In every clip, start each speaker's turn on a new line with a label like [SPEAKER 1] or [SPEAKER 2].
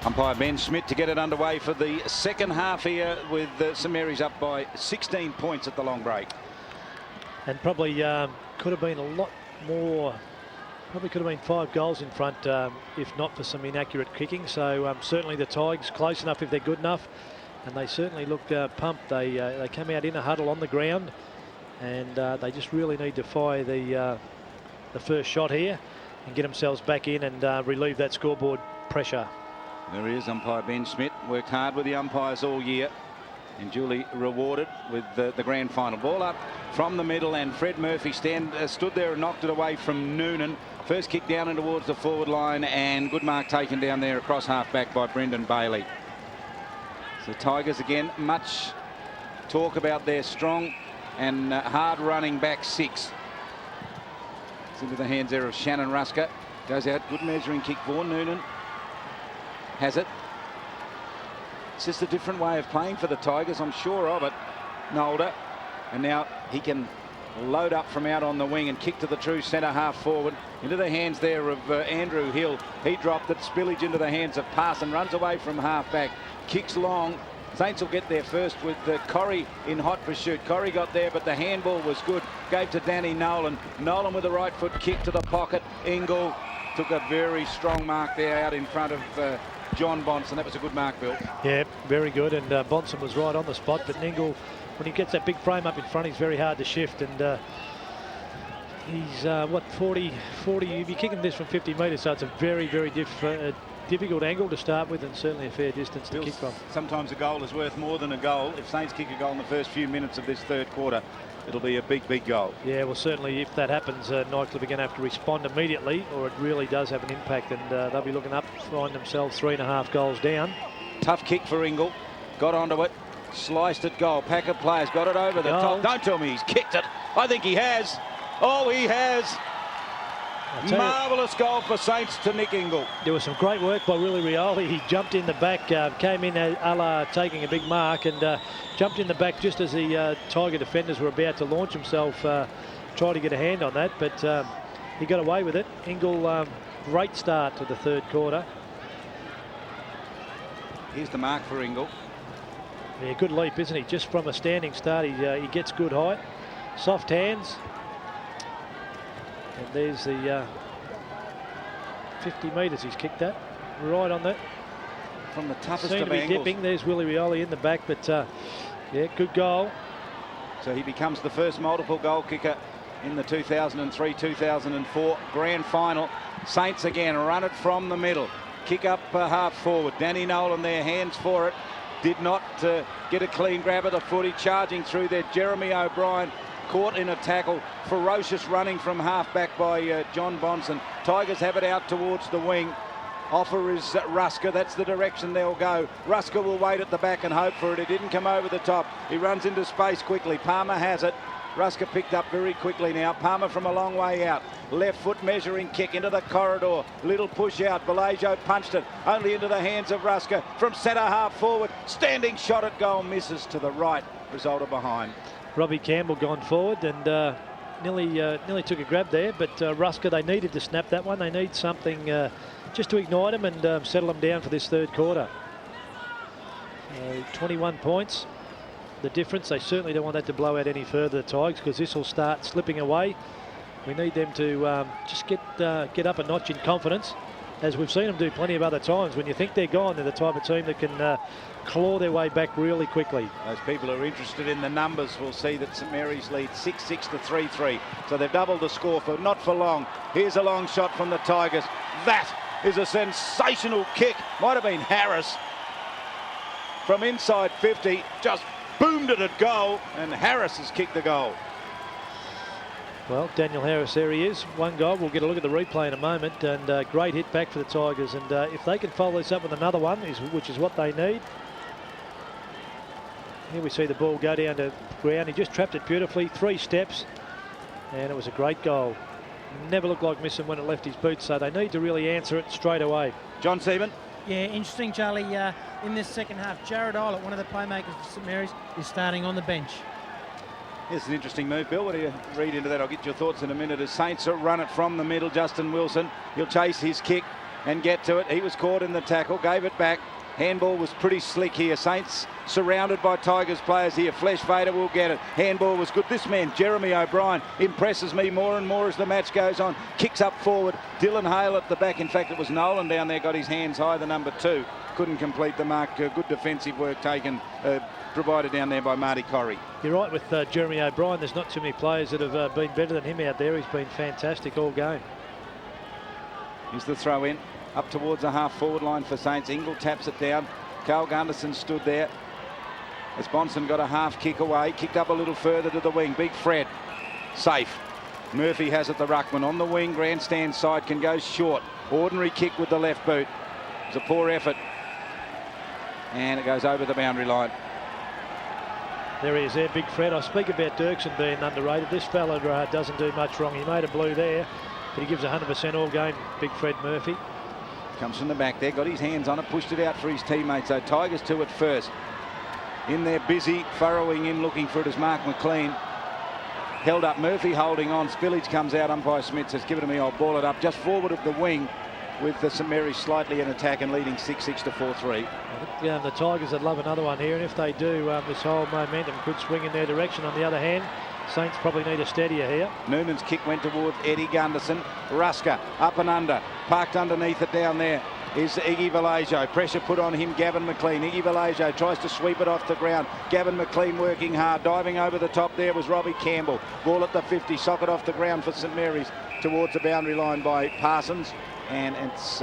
[SPEAKER 1] Umpire Ben Schmidt to get it underway for the second half here, with StMarys up by 16 points at the long break.
[SPEAKER 2] And probably could have been a lot more. Probably could have been 5 goals in front if not for some inaccurate kicking. So certainly the Tigers close enough if they're good enough, and they certainly looked pumped. They came out in a huddle on the ground, and they just really need to fire the first shot here and get themselves back in and relieve that scoreboard pressure.
[SPEAKER 1] There he is, umpire Ben Schmidt. Worked hard with the umpires all year and duly rewarded with the grand final. Ball up from the middle, and Fred Murphy stood there and knocked it away from Noonan. First kick down and towards the forward line, and good mark taken down there across half back by Brendan Bailey. So Tigers again, much talk about their strong and hard running back six. It's into the hands there of Shannon Rusker. Goes out, good measuring kick for Noonan. Has it. It's just a different way of playing for the Tigers, I'm sure of it. Nolder, and now he can load up from out on the wing and kick to the true centre half forward. Into the hands there of Andrew Hill. He dropped it. Spillage into the hands of Parson. Runs away from half back. Kicks long. Saints will get there first with Corrie in hot pursuit. Corrie got there, but the handball was good. Gave to Danny Nolan. Nolan with the right foot kick to the pocket. Ingle took a very strong mark there out in front of John Bonson. That was a good mark, Bill.
[SPEAKER 2] Yeah, very good. And Bonson was right on the spot. But Ingle, when he gets that big frame up in front, he's very hard to shift. And he's, what, 40, you'd be kicking this from 50 metres. So it's a very, very difficult angle to start with, and certainly a fair distance to kick from.
[SPEAKER 1] Sometimes a goal is worth more than a goal. If Saints kick a goal in the first few minutes of this third quarter, it'll be a big, big goal. Yeah,
[SPEAKER 2] well, certainly if that happens, Nightcliff are going to have to respond immediately, or it really does have an impact, and they'll be looking up to find themselves 3.5 goals down.
[SPEAKER 1] Tough kick for Ingle. Got onto it. Sliced it goal. Pack of players got it over the top. Don't tell me he's kicked it. I think he has. Oh, he has. Marvellous goal for Saints to Nick Ingle.
[SPEAKER 2] There was some great work by Willie Rioli. He jumped in the back, came in a la taking a big mark, and jumped in the back just as the Tiger defenders were about to launch himself, try to get a hand on that, but he got away with it. Ingle, great start to the third quarter.
[SPEAKER 1] Here's the mark for Ingle.
[SPEAKER 2] Yeah, good leap, isn't he? Just from a standing start, he gets good height. Soft hands. And there's the 50 metres he's kicked at, right on that.
[SPEAKER 1] From the toughest
[SPEAKER 2] of angles. Dipping. There's Willie Rioli in the back, but yeah, good goal.
[SPEAKER 1] So he becomes the first multiple goal kicker in the 2003-2004 grand final. Saints again run it from the middle. Kick up half forward. Danny Nolan there, hands for it. Did not get a clean grab of the footy. Charging through there, Jeremy O'Brien. Caught in a tackle. Ferocious running from half back by John Bonson. Tigers have it out towards the wing. Offer is Rusker. That's the direction they'll go. Rusker will wait at the back and hope for it. It didn't come over the top. He runs into space quickly. Palmer has it. Rusker picked up very quickly now. Palmer from a long way out. Left foot measuring kick into the corridor. Little push out. Balajo punched it. Only into the hands of Rusker. From centre half forward. Standing shot at goal. Misses to the right. Result of behind.
[SPEAKER 2] Robbie Campbell gone forward and nearly took a grab there, but Rusker, they needed to snap that one. They need something just to ignite them and settle them down for this third quarter. 21 points, the difference. They certainly don't want that to blow out any further, the Tigers, because this will start slipping away. We need them to just get up a notch in confidence, as we've seen them do plenty of other times. When you think they're gone, they're the type of team that can claw their way back really quickly.
[SPEAKER 1] Those people who are interested in the numbers will see that StMarys lead 6-6 to 3-3. So they've doubled the score for not for long. Here's a long shot from the Tigers. That is a sensational kick. Might have been Harris. From inside 50, just boomed it at goal, and Harris has kicked the goal.
[SPEAKER 2] Well, Daniel Harris, there he is. One goal. We'll get a look at the replay in a moment. And great hit back for the Tigers. And if they can follow this up with another one, which is what they need. Here we see the ball go down to ground. He just trapped it beautifully. 3 steps. And it was a great goal. Never looked like missing when it left his boots. So they need to really answer it straight away.
[SPEAKER 1] John Seaman.
[SPEAKER 3] Yeah, interesting, Charlie. In this second half, Jared Eilert, one of the playmakers for StMarys, is starting on the bench.
[SPEAKER 1] It's an interesting move, Bill. What do you read into that? I'll get your thoughts in a minute. As Saints run it from the middle, Justin Wilson. He'll chase his kick. and get to it. He was caught in the tackle, gave it back. Handball was pretty slick here. Saints surrounded by Tigers players here. Flesh Vader will get it. Handball was good. This man, Jeremy O'Brien, impresses me more and more as the match goes on. Kicks up forward. Dylan Hale at the back. In fact, it was Nolan down there, got his hands high, the number 2. Couldn't complete the mark. Good defensive work taken, provided down there by Marty Corrie.
[SPEAKER 2] You're right with Jeremy O'Brien. There's not too many players that have been better than him out there. He's been fantastic all game.
[SPEAKER 1] Here's the throw in. Up towards the half-forward line for Saints. Ingle taps it down. Carl Gunderson stood there as Bonson got a half kick away. Kicked up a little further to the wing. Big Fred. Safe. Murphy has it, the ruckman. On the wing, grandstand side, can go short. Ordinary kick with the left boot. It's a poor effort. And it goes over the boundary line.
[SPEAKER 2] There he is there, Big Fred. I speak about Dirksen being underrated. This fella doesn't do much wrong. He made a blue there, but he gives 100% all game, Big Fred Murphy.
[SPEAKER 1] Comes from the back there, got his hands on it, pushed it out for his teammates. So Tigers 2 at first. In there, busy, furrowing in, looking for it as Mark McLean. Held up, Murphy holding on. Spillage comes out, umpire Smith says, give it to me, I'll ball it up. Just forward of the wing with the StMarys slightly in attack and leading 6-6 to 4-3.
[SPEAKER 2] I think the Tigers would love another one here, and if they do, this whole momentum could swing in their direction. On the other hand, Saints probably need a steadier here.
[SPEAKER 1] Noonan's kick went towards Eddie Gunderson. Rusker up and under, parked underneath it down there is Iggy Vallejo. Pressure put on him, Gavin McLean. Iggy Vallejo tries to sweep it off the ground. Gavin McLean working hard. Diving over the top there was Robbie Campbell. Ball at the 50, socket off the ground for StMarys towards the boundary line by Parsons. And it's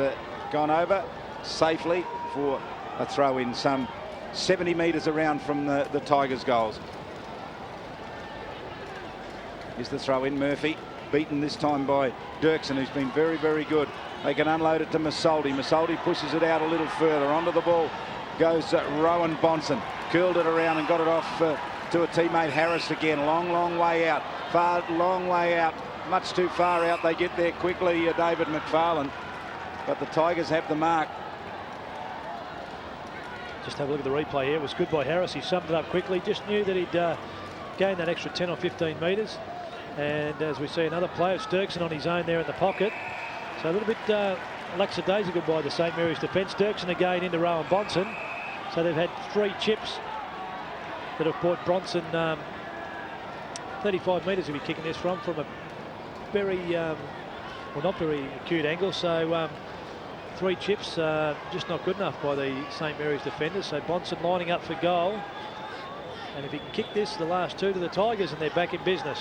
[SPEAKER 1] gone over safely for a throw in some 70 metres around from the Tigers' goals. Is the throw in. Murphy beaten this time by Dirksen, who's been very, very good. They can unload it to Masoldi. Masoldi pushes it out a little further. Onto the ball goes Rowan Bonson. Curled it around and got it off to a teammate Harris again. Long way out. Long way out. Much too far out. They get there quickly, David McFarlane. But the Tigers have the mark.
[SPEAKER 2] Just have a look at the replay here. It was good by Harris. He summed it up quickly. Just knew that he'd gained that extra 10 or 15 metres. And as we see another player, it's Dirksen on his own there in the pocket. So a little bit lackadaisical by the StMarys defence. Dirksen again into Rowan Bonson. So they've had 3 chips that have brought Bronson 35 metres to be kicking this from a very, well, not very acute angle. So 3 chips, just not good enough by the StMarys defenders. So Bonson lining up for goal. And if he can kick this, the last 2 to the Tigers, and they're back in business.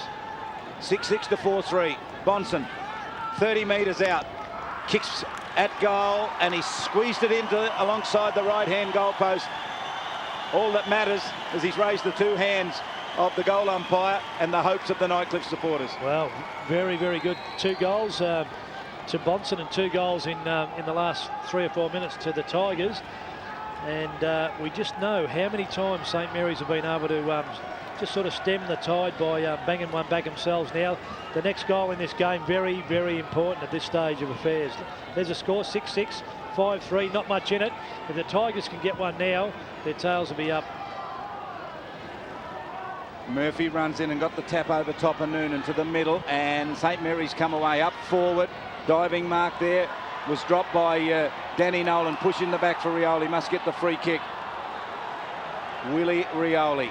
[SPEAKER 1] 6-6 to 4-3. Bonson, 30 metres out, kicks at goal, and he squeezed it into alongside the right-hand goalpost. All that matters is he's raised the 2 hands of the goal umpire and the hopes of the Nightcliff supporters.
[SPEAKER 2] Well, very, very good. 2 goals to Bonson and 2 goals in the last 3 or 4 minutes to the Tigers. And we just know how many times StMarys have been able to just sort of stem the tide by banging one back themselves. Now, the next goal in this game, very, very important at this stage of affairs. There's a score, 6-6, 5-3, not much in it. If the Tigers can get one now, their tails will be up.
[SPEAKER 1] Murphy runs in and got the tap over top of Noonan to the middle, and StMarys come away up forward. Diving mark there was dropped by Danny Nolan. Push in the back for Rioli. Must get the free kick. Willie Rioli.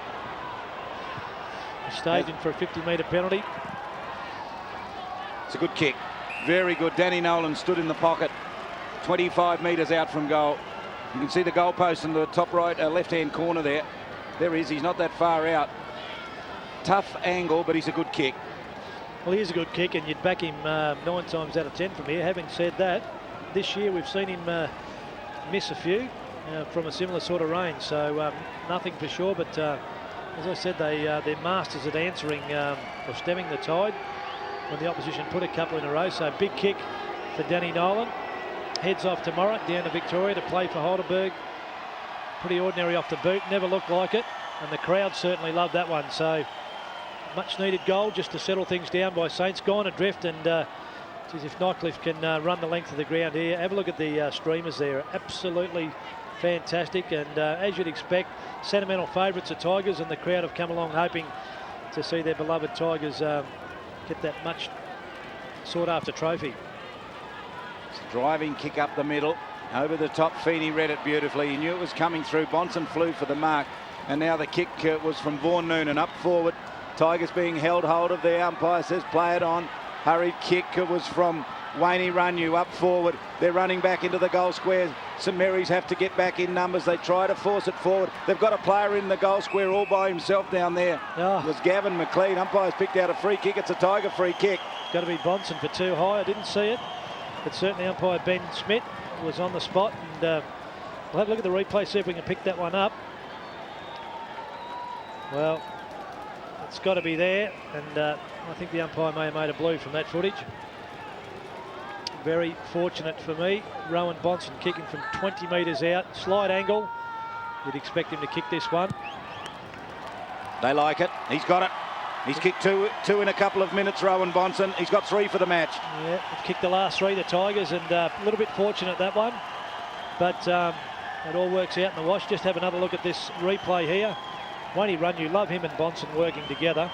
[SPEAKER 2] Staging for a 50-metre penalty.
[SPEAKER 1] It's a good kick. Very good. Danny Nolan stood in the pocket. 25 metres out from goal. You can see the goalpost in the top right, left-hand corner there. There he is. He's not that far out. Tough angle, but he's a good kick.
[SPEAKER 2] Well, he is a good kick, and you'd back him 9 times out of 10 from here. Having said that, this year we've seen him miss a few from a similar sort of range, so nothing for sure. But as I said, they're masters at answering or stemming the tide when the opposition put a couple in a row. So big kick for Danny Nolan. Heads off tomorrow down to Victoria to play for Heidelberg. Pretty ordinary off the boot, never looked like it, and the crowd certainly loved that one. So much needed goal just to settle things down by Saints. Gone adrift, and geez, if Nightcliff can run the length of the ground here. Have a look at the streamers there, absolutely fantastic, and as you'd expect, sentimental favourites are Tigers, and the crowd have come along hoping to see their beloved Tigers get that much sought after trophy.
[SPEAKER 1] Driving kick up the middle. Over the top, Feeney read it beautifully. He knew it was coming through. Bonson flew for the mark. And now the kick was from Vaughan Noonan up forward. Tigers being held hold of. The umpire says play it on. Hurried kick was from Wayne Runyu up forward. They're running back into the goal square. St Mary's have to get back in numbers. They try to force it forward. They've got a player in the goal square all by himself down there.
[SPEAKER 2] Oh.
[SPEAKER 1] It was Gavin McLean. Umpire's picked out a free kick. It's a Tiger free kick.
[SPEAKER 2] It's got to be Bonson for too high. I didn't see it. But certainly umpire Ben Smith was on the spot. And we'll have a look at the replay, see if we can pick that one up. Well, it's got to be there. And I think the umpire may have made a blue from that footage. Very fortunate for me. Rowan Bonson kicking from 20 metres out. Slight angle. You'd expect him to kick this one.
[SPEAKER 1] They like it. He's got it. He's kicked two in a couple of minutes, Rowan Bonson. He's got 3 for the match.
[SPEAKER 2] Yeah, they've kicked the last 3, the Tigers, and a little bit fortunate that one. But it all works out in the wash. Just have another look at this replay here. Wayne Runyu, love him and Bonson working together.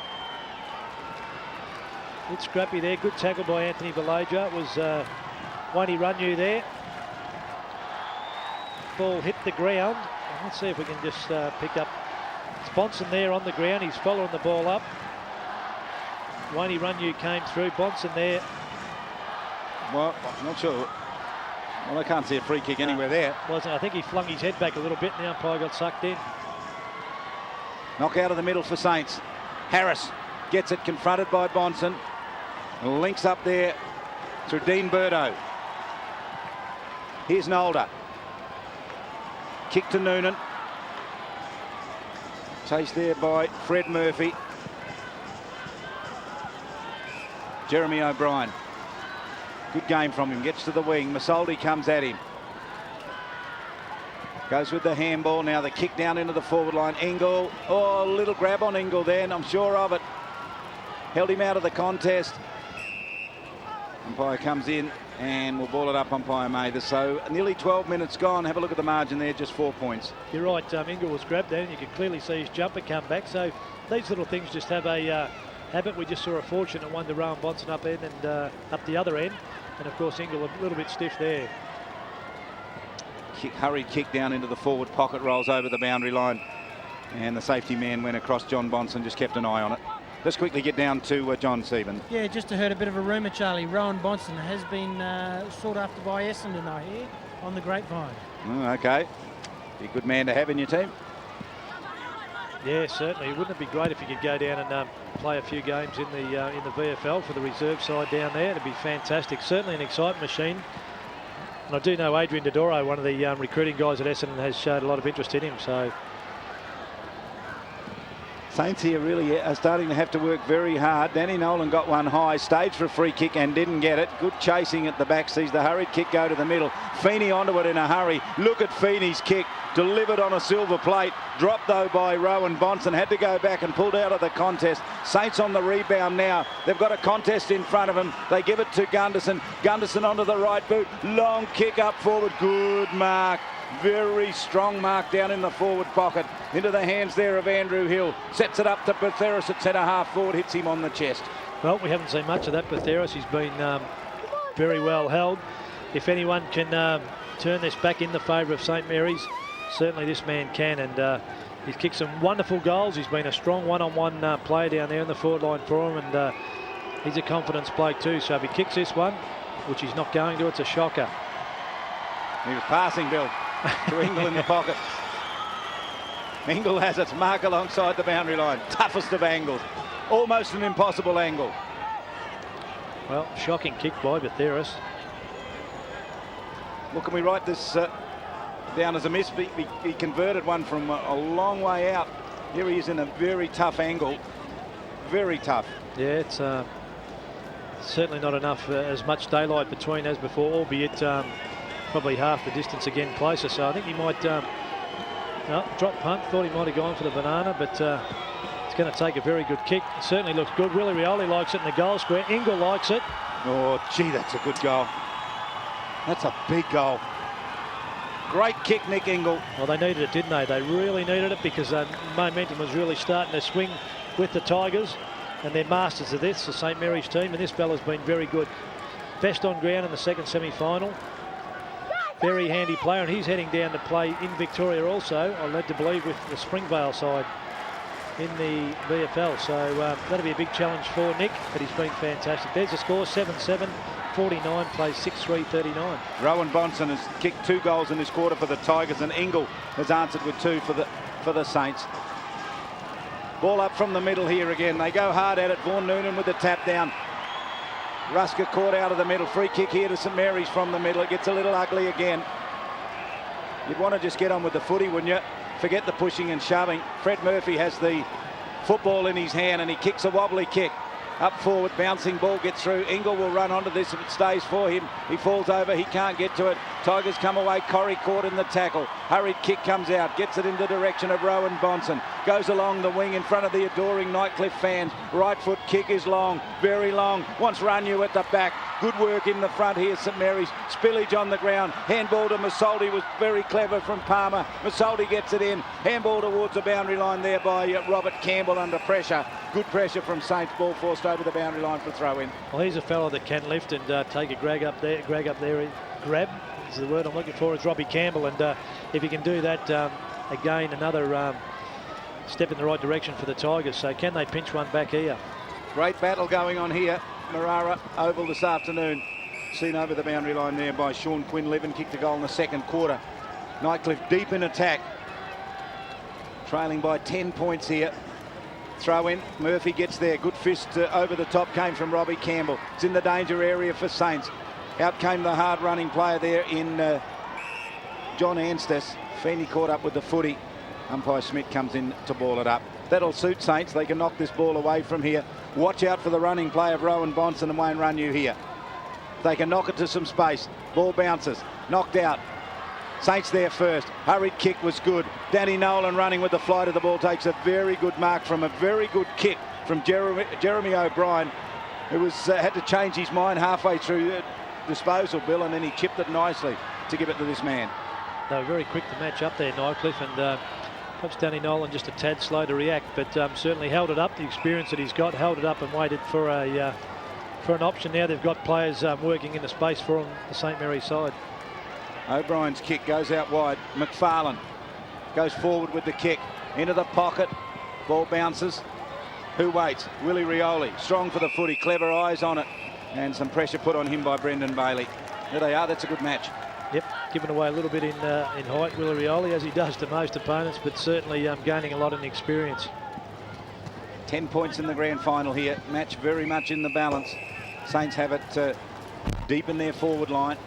[SPEAKER 2] Good scrappy there. Good tackle by Anthony Valaja. It was Wayne Runyu there. Ball hit the ground. Let's see if we can just pick up. It's Bonson there on the ground. He's following the ball up. Wayne Runyu came through. Bonson there.
[SPEAKER 1] Well, I'm not sure. Well, I can't see a free kick anywhere there.
[SPEAKER 2] Wasn't. I think he flung his head back a little bit and the umpire got sucked in.
[SPEAKER 1] Knock out of the middle for Saints. Harris gets it, confronted by Bonson. Links up there through Dean Burdo. Here's Nolder. Kick to Noonan. Chased there by Fred Murphy. Jeremy O'Brien. Good game from him. Gets to the wing. Masoldi comes at him. Goes with the handball. Now the kick down into the forward line. Engel. Oh, a little grab on Engel there, and I'm sure of it. Held him out of the contest. Umpire comes in and we'll ball it up, umpire Mather. So nearly 12 minutes gone. Have a look at the margin there, just 4 points.
[SPEAKER 2] You're right, Engel was grabbed there and you could clearly see his jumper come back. So these little things just have a habit. We just saw a fortunate one to Rowan Bonson up end and up the other end. And of course Engel a little bit stiff there.
[SPEAKER 1] Hurried kick down into the forward pocket, rolls over the boundary line. And the safety man went across. John Bonson just kept an eye on it. Let's quickly get down to John Seaman.
[SPEAKER 3] Yeah, just to heard a bit of a rumour, Charlie. Rowan Bonson has been sought after by Essendon, I hear, on the grapevine.
[SPEAKER 1] Okay. Be a good man to have in your team.
[SPEAKER 2] Yeah, certainly. Wouldn't it be great if you could go down and play a few games in the VFL for the reserve side down there? It'd be fantastic. Certainly an exciting machine. And I do know Adrian Dodoro, one of the recruiting guys at Essendon, has showed a lot of interest in him. So
[SPEAKER 1] Saints here really are starting to have to work very hard. Danny Nolan got one high, staged for a free kick and didn't get it. Good chasing at the back, sees the hurried kick go to the middle. Feeney onto it in a hurry. Look at Feeney's kick, delivered on a silver plate. Dropped though by Rowan Bonson, had to go back and pulled out of the contest. Saints on the rebound now. They've got a contest in front of them. They give it to Gunderson. Gunderson onto the right boot. Long kick up forward. Good mark. Very strong mark down in the forward pocket. Into the hands there of Andrew Hill. Sets it up to Betheris at centre half forward. Hits him on the chest.
[SPEAKER 2] Well, we haven't seen much of that Betheris. He's been very well held. If anyone can turn this back in the favour of St Mary's, certainly this man can. And he's kicked some wonderful goals. He's been a strong one-on-one player down there in the forward line for him. And he's a confidence bloke too. So if he kicks this one, which he's not going to, it's a shocker.
[SPEAKER 1] He was passing, Bill. To Engel in the pocket. Engel has its mark alongside the boundary line. Toughest of angles. Almost an impossible angle.
[SPEAKER 2] Well, shocking kick by Betheris.
[SPEAKER 1] Well, can we write this down as a miss? He converted one from a long way out. Here he is in a very tough angle. Very tough.
[SPEAKER 2] Yeah, it's certainly not enough as much daylight between as before, albeit probably half the distance again closer. So I think he might drop punt. Thought he might have gone for the banana, but it's going to take a very good kick. It certainly looks good. Willie Rioli likes it in the goal square. Engel likes it.
[SPEAKER 1] Oh, gee, that's a good goal. That's a big goal. Great kick, Nick Engel.
[SPEAKER 2] Well, they needed it, didn't they? They really needed it because momentum was really starting to swing with the Tigers, and they're masters of this, the St Mary's team, and this fella's been very good. best on ground in the second semi-final. Very handy player, and he's heading down to play in Victoria also, I'm led to believe, with the Springvale side in the VFL. So that'll be a big challenge for Nick, but he's been fantastic. There's the score, 7-7, 49, plays 6-3, 39.
[SPEAKER 1] Rowan Bonson has kicked 2 goals in this quarter for the Tigers, and Ingle has answered with 2 for the Saints. Ball up from the middle here again. They go hard at it. Vaughan Noonan with the tap down. Rusker caught out of the middle. Free kick here to StMarys from the middle. It gets a little ugly again. You'd want to just get on with the footy, wouldn't you? Forget the pushing and shoving. Fred Murphy has the football in his hand and he kicks a wobbly kick. Up forward, bouncing ball gets through. Ingle will run onto this if it stays for him. He falls over, he can't get to it. Tigers come away, Corrie caught in the tackle. Hurried kick comes out, gets it in the direction of Rowan Bonson. Goes along the wing in front of the adoring Nightcliff fans. Right foot kick is long, very long. Wants Runyu at the back. Good work in the front here, StMarys. Spillage on the ground. Handball to Masoldi was very clever from Palmer. Masoldi gets it in. Handball towards the boundary line there by Robert Campbell under pressure. Good pressure from Saints. Ball forced over the boundary line for throw in.
[SPEAKER 2] Well, he's a fellow that can lift and take a grab up there. Grab is the word I'm looking for. Is Robbie Campbell, and if he can do that again, another step in the right direction for the Tigers. So can they pinch one back here?
[SPEAKER 1] Great battle going on here. Marara Oval this afternoon. Seen over the boundary line there by Sean Quinn-Levin. Kicked a goal in the second quarter. Nightcliff deep in attack. Trailing by 10 points here. Throw in. Murphy gets there. Good fist over the top came from Robbie Campbell. It's in the danger area for Saints. Out came the hard running player there in John Anstis. Feeney caught up with the footy. Umpire Schmidt comes in to ball it up. That'll suit Saints. They can knock this ball away from here. Watch out for the running play of Rowan Bonson and Wayne Runyu here. They can knock it to some space. Ball bounces. Knocked out. Saints there first. Hurried kick was good. Danny Nolan running with the flight of the ball takes a very good mark from a very good kick from Jeremy O'Brien, who was had to change his mind halfway through disposal, Bill, and then he chipped it nicely to give it to this man.
[SPEAKER 2] They were very quick to match up there, Nightcliff, and perhaps Danny Nolan just a tad slow to react, but certainly held it up. The experience that he's got, held it up and waited for an option. Now they've got players working in the space for the St Mary's side.
[SPEAKER 1] O'Brien's kick goes out wide. McFarlane goes forward with the kick into the pocket. Ball bounces. Who waits? Willie Rioli, strong for the footy, clever eyes on it, and some pressure put on him by Brendan Bailey. There they are. That's a good match.
[SPEAKER 2] Yep, giving away a little bit in height, Willie Rioli, as he does to most opponents, but certainly gaining a lot in experience.
[SPEAKER 1] 10 points in the grand final here. Match very much in the balance. Saints have it deep in their forward line.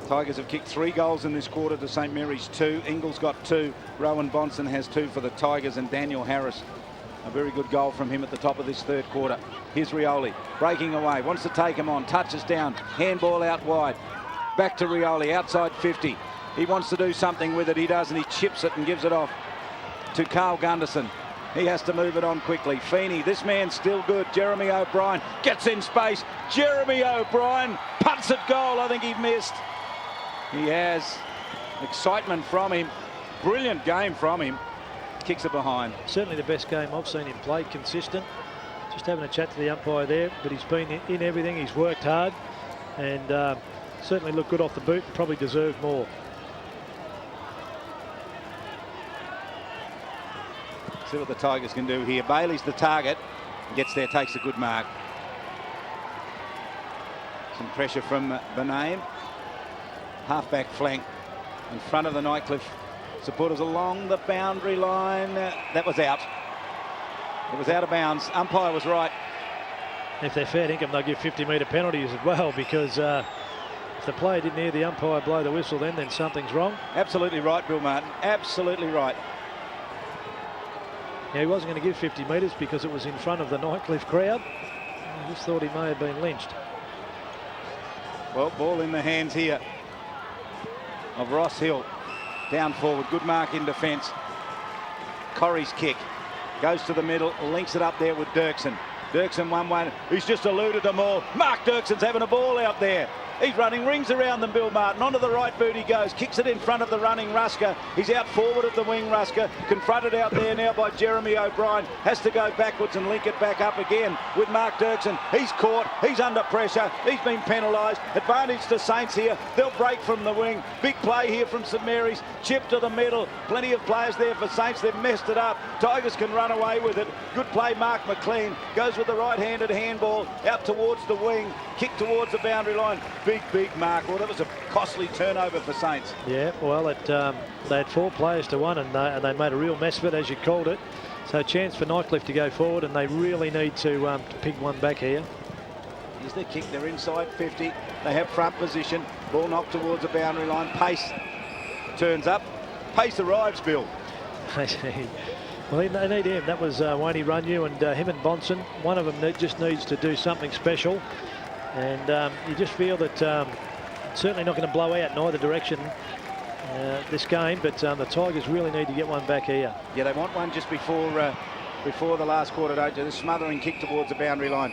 [SPEAKER 1] Tigers have kicked 3 goals in this quarter to St Mary's 2. Ingle's got 2. Rowan Bonson has 2 for the Tigers, and Daniel Harris, a very good goal from him at the top of this third quarter. Here's Rioli breaking away, wants to take him on, touches down, handball out wide. Back to Rioli, outside 50. He wants to do something with it. He does, and he chips it and gives it off to Carl Gunderson. He has to move it on quickly. Feeney, this man's still good. Jeremy O'Brien gets in space. Jeremy O'Brien punts it goal. I think he missed. He has excitement from him. Brilliant game from him. Kicks it behind.
[SPEAKER 2] Certainly the best game I've seen him play, consistent. Just having a chat to the umpire there, but he's been in everything. He's worked hard and certainly looked good off the boot and probably deserved more.
[SPEAKER 1] See what the Tigers can do here. Bailey's the target. Gets there, takes a good mark. Some pressure from Benaim. Half-back flank in front of the Nightcliff supporters along the boundary line. That was out. It was out of bounds. Umpire was right.
[SPEAKER 2] If they're fair dinkum, they'll give 50-metre penalties as well, because if the player didn't hear the umpire blow the whistle then something's wrong.
[SPEAKER 1] Absolutely right, Bill Martin. Absolutely right.
[SPEAKER 2] Yeah, he wasn't going to give 50 metres because it was in front of the Nightcliff crowd. I just thought he may have been lynched.
[SPEAKER 1] Well, ball in the hands here of Ross Hill. Down forward, good mark in defence. Corrie's kick goes to the middle, links it up there with Dirksen. Dirksen 1-1. He's just eluded them all. Mark Dirksen's having a ball out there. He's running rings around them, Bill Martin. Onto the right boot he goes. Kicks it in front of the running Rusker. He's out forward of the wing, Rusker. Confronted out there now by Jeremy O'Brien. Has to go backwards and link it back up again with Mark Dirksen. He's caught. He's under pressure. He's been penalised. Advantage to Saints here. They'll break from the wing. Big play here from StMarys. Chip to the middle. Plenty of players there for Saints. They've messed it up. Tigers can run away with it. Good play, Mark McLean. Goes with the right-handed handball out towards the wing. Kick towards the boundary line. Big mark. Well, that was a costly turnover for Saints.
[SPEAKER 2] Yeah, well, they had 4 players to 1, and they made a real mess of it, as you called it. So a chance for Nightcliff to go forward, and they really need to pick one back here.
[SPEAKER 1] Here's the kick. They're inside 50. They have front position. Ball knocked towards the boundary line. Pace turns up. Pace arrives, Bill.
[SPEAKER 2] Well, they need him. That was Wayne Runyu, and him and Bonson. One of them just needs to do something special. And you just feel that certainly not going to blow out in either direction this game, but the Tigers really need to get one back here.
[SPEAKER 1] Yeah, they want one just before the last quarter, don't you? The smothering kick towards the boundary line.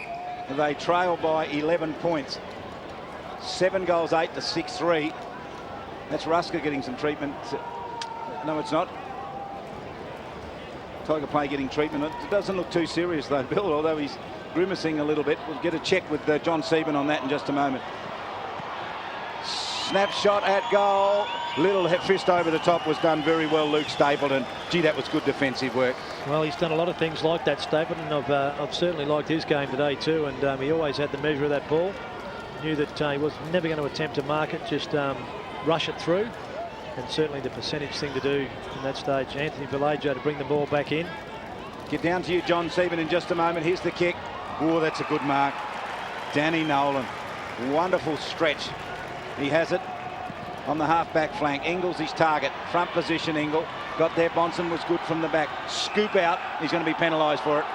[SPEAKER 1] They trail by 11 points. 7 goals, 8 to 6-3. That's Rusker getting some treatment. No, it's not. Tiger play getting treatment. It doesn't look too serious though, Bill, although he's grimacing a little bit. We'll get a check with John Seaman on that in just a moment. Snapshot at goal. Little fist over the top was done very well, Luke Stapleton. Gee, that was good defensive work.
[SPEAKER 2] Well, he's done a lot of things like that, Stapleton. I've certainly liked his game today too, and he always had the measure of that ball. Knew that he was never going to attempt to mark it, just rush it through. And certainly the percentage thing to do in that stage. Anthony Vallejo to bring the ball back in.
[SPEAKER 1] Get down to you, John Seaman, in just a moment. Here's the kick. Oh, that's a good mark. Danny Nolan. Wonderful stretch. He has it on the half-back flank. Ingles his target. Front position, Ingle. Got there. Bonson was good from the back. Scoop out. He's going to be penalised for it.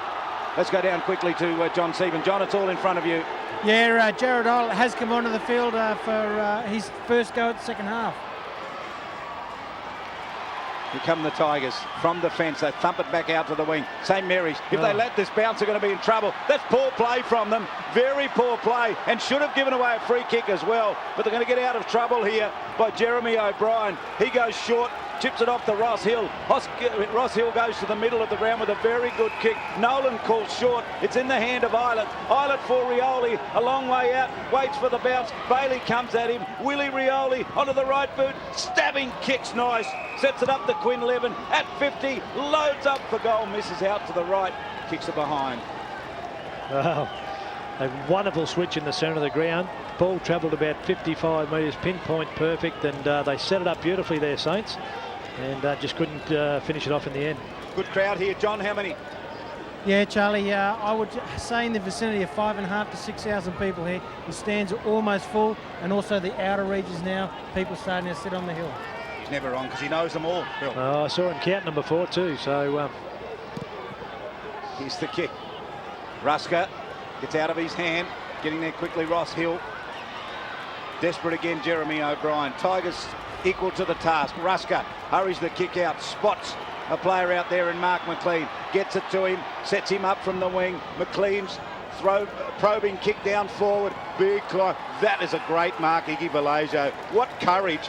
[SPEAKER 1] Let's go down quickly to John Seaman. John, it's all in front of you.
[SPEAKER 3] Yeah, Jared Idle has come onto the field for his first go at the second half.
[SPEAKER 1] Here come the Tigers from the fence. They thump it back out to the wing. StMarys, if they let this bounce, they're going to be in trouble. That's poor play from them. Very poor play, and should have given away a free kick as well. But they're going to get out of trouble here by Jeremy O'Brien. He goes short, chips it off to Ross Hill. Ross Hill goes to the middle of the ground with a very good kick. Nolan calls short. It's in the hand of Eilert. Eilert for Rioli, a long way out, waits for the bounce. Bailey comes at him. Willie Rioli onto the right boot. Stabbing kicks, nice. Sets it up to Quinn Levin at 50. Loads up for goal, misses out to the right. Kicks it behind.
[SPEAKER 2] Wow. A wonderful switch in the centre of the ground. Ball travelled about 55 metres, pinpoint perfect, and they set it up beautifully there, Saints. And just couldn't finish it off in the end.
[SPEAKER 1] Good crowd here, John. How many?
[SPEAKER 3] Yeah, Charlie, I would say in the vicinity of 5,500 to 6,000 people here. The stands are almost full, and also the outer regions now, people starting to sit on the hill.
[SPEAKER 1] He's never wrong because he knows them all, Bill.
[SPEAKER 2] Oh, I saw him counting them before too, so...
[SPEAKER 1] Here's the kick. Rusker gets out of his hand, getting there quickly, Ross Hill. Desperate again, Jeremy O'Brien. Tigers equal to the task. Rusker hurries the kick out, spots a player out there in Mark McLean. Gets it to him, sets him up from the wing. McLean's probing kick down forward. Big climb. That is a great mark, Iggy Vallejo. What courage.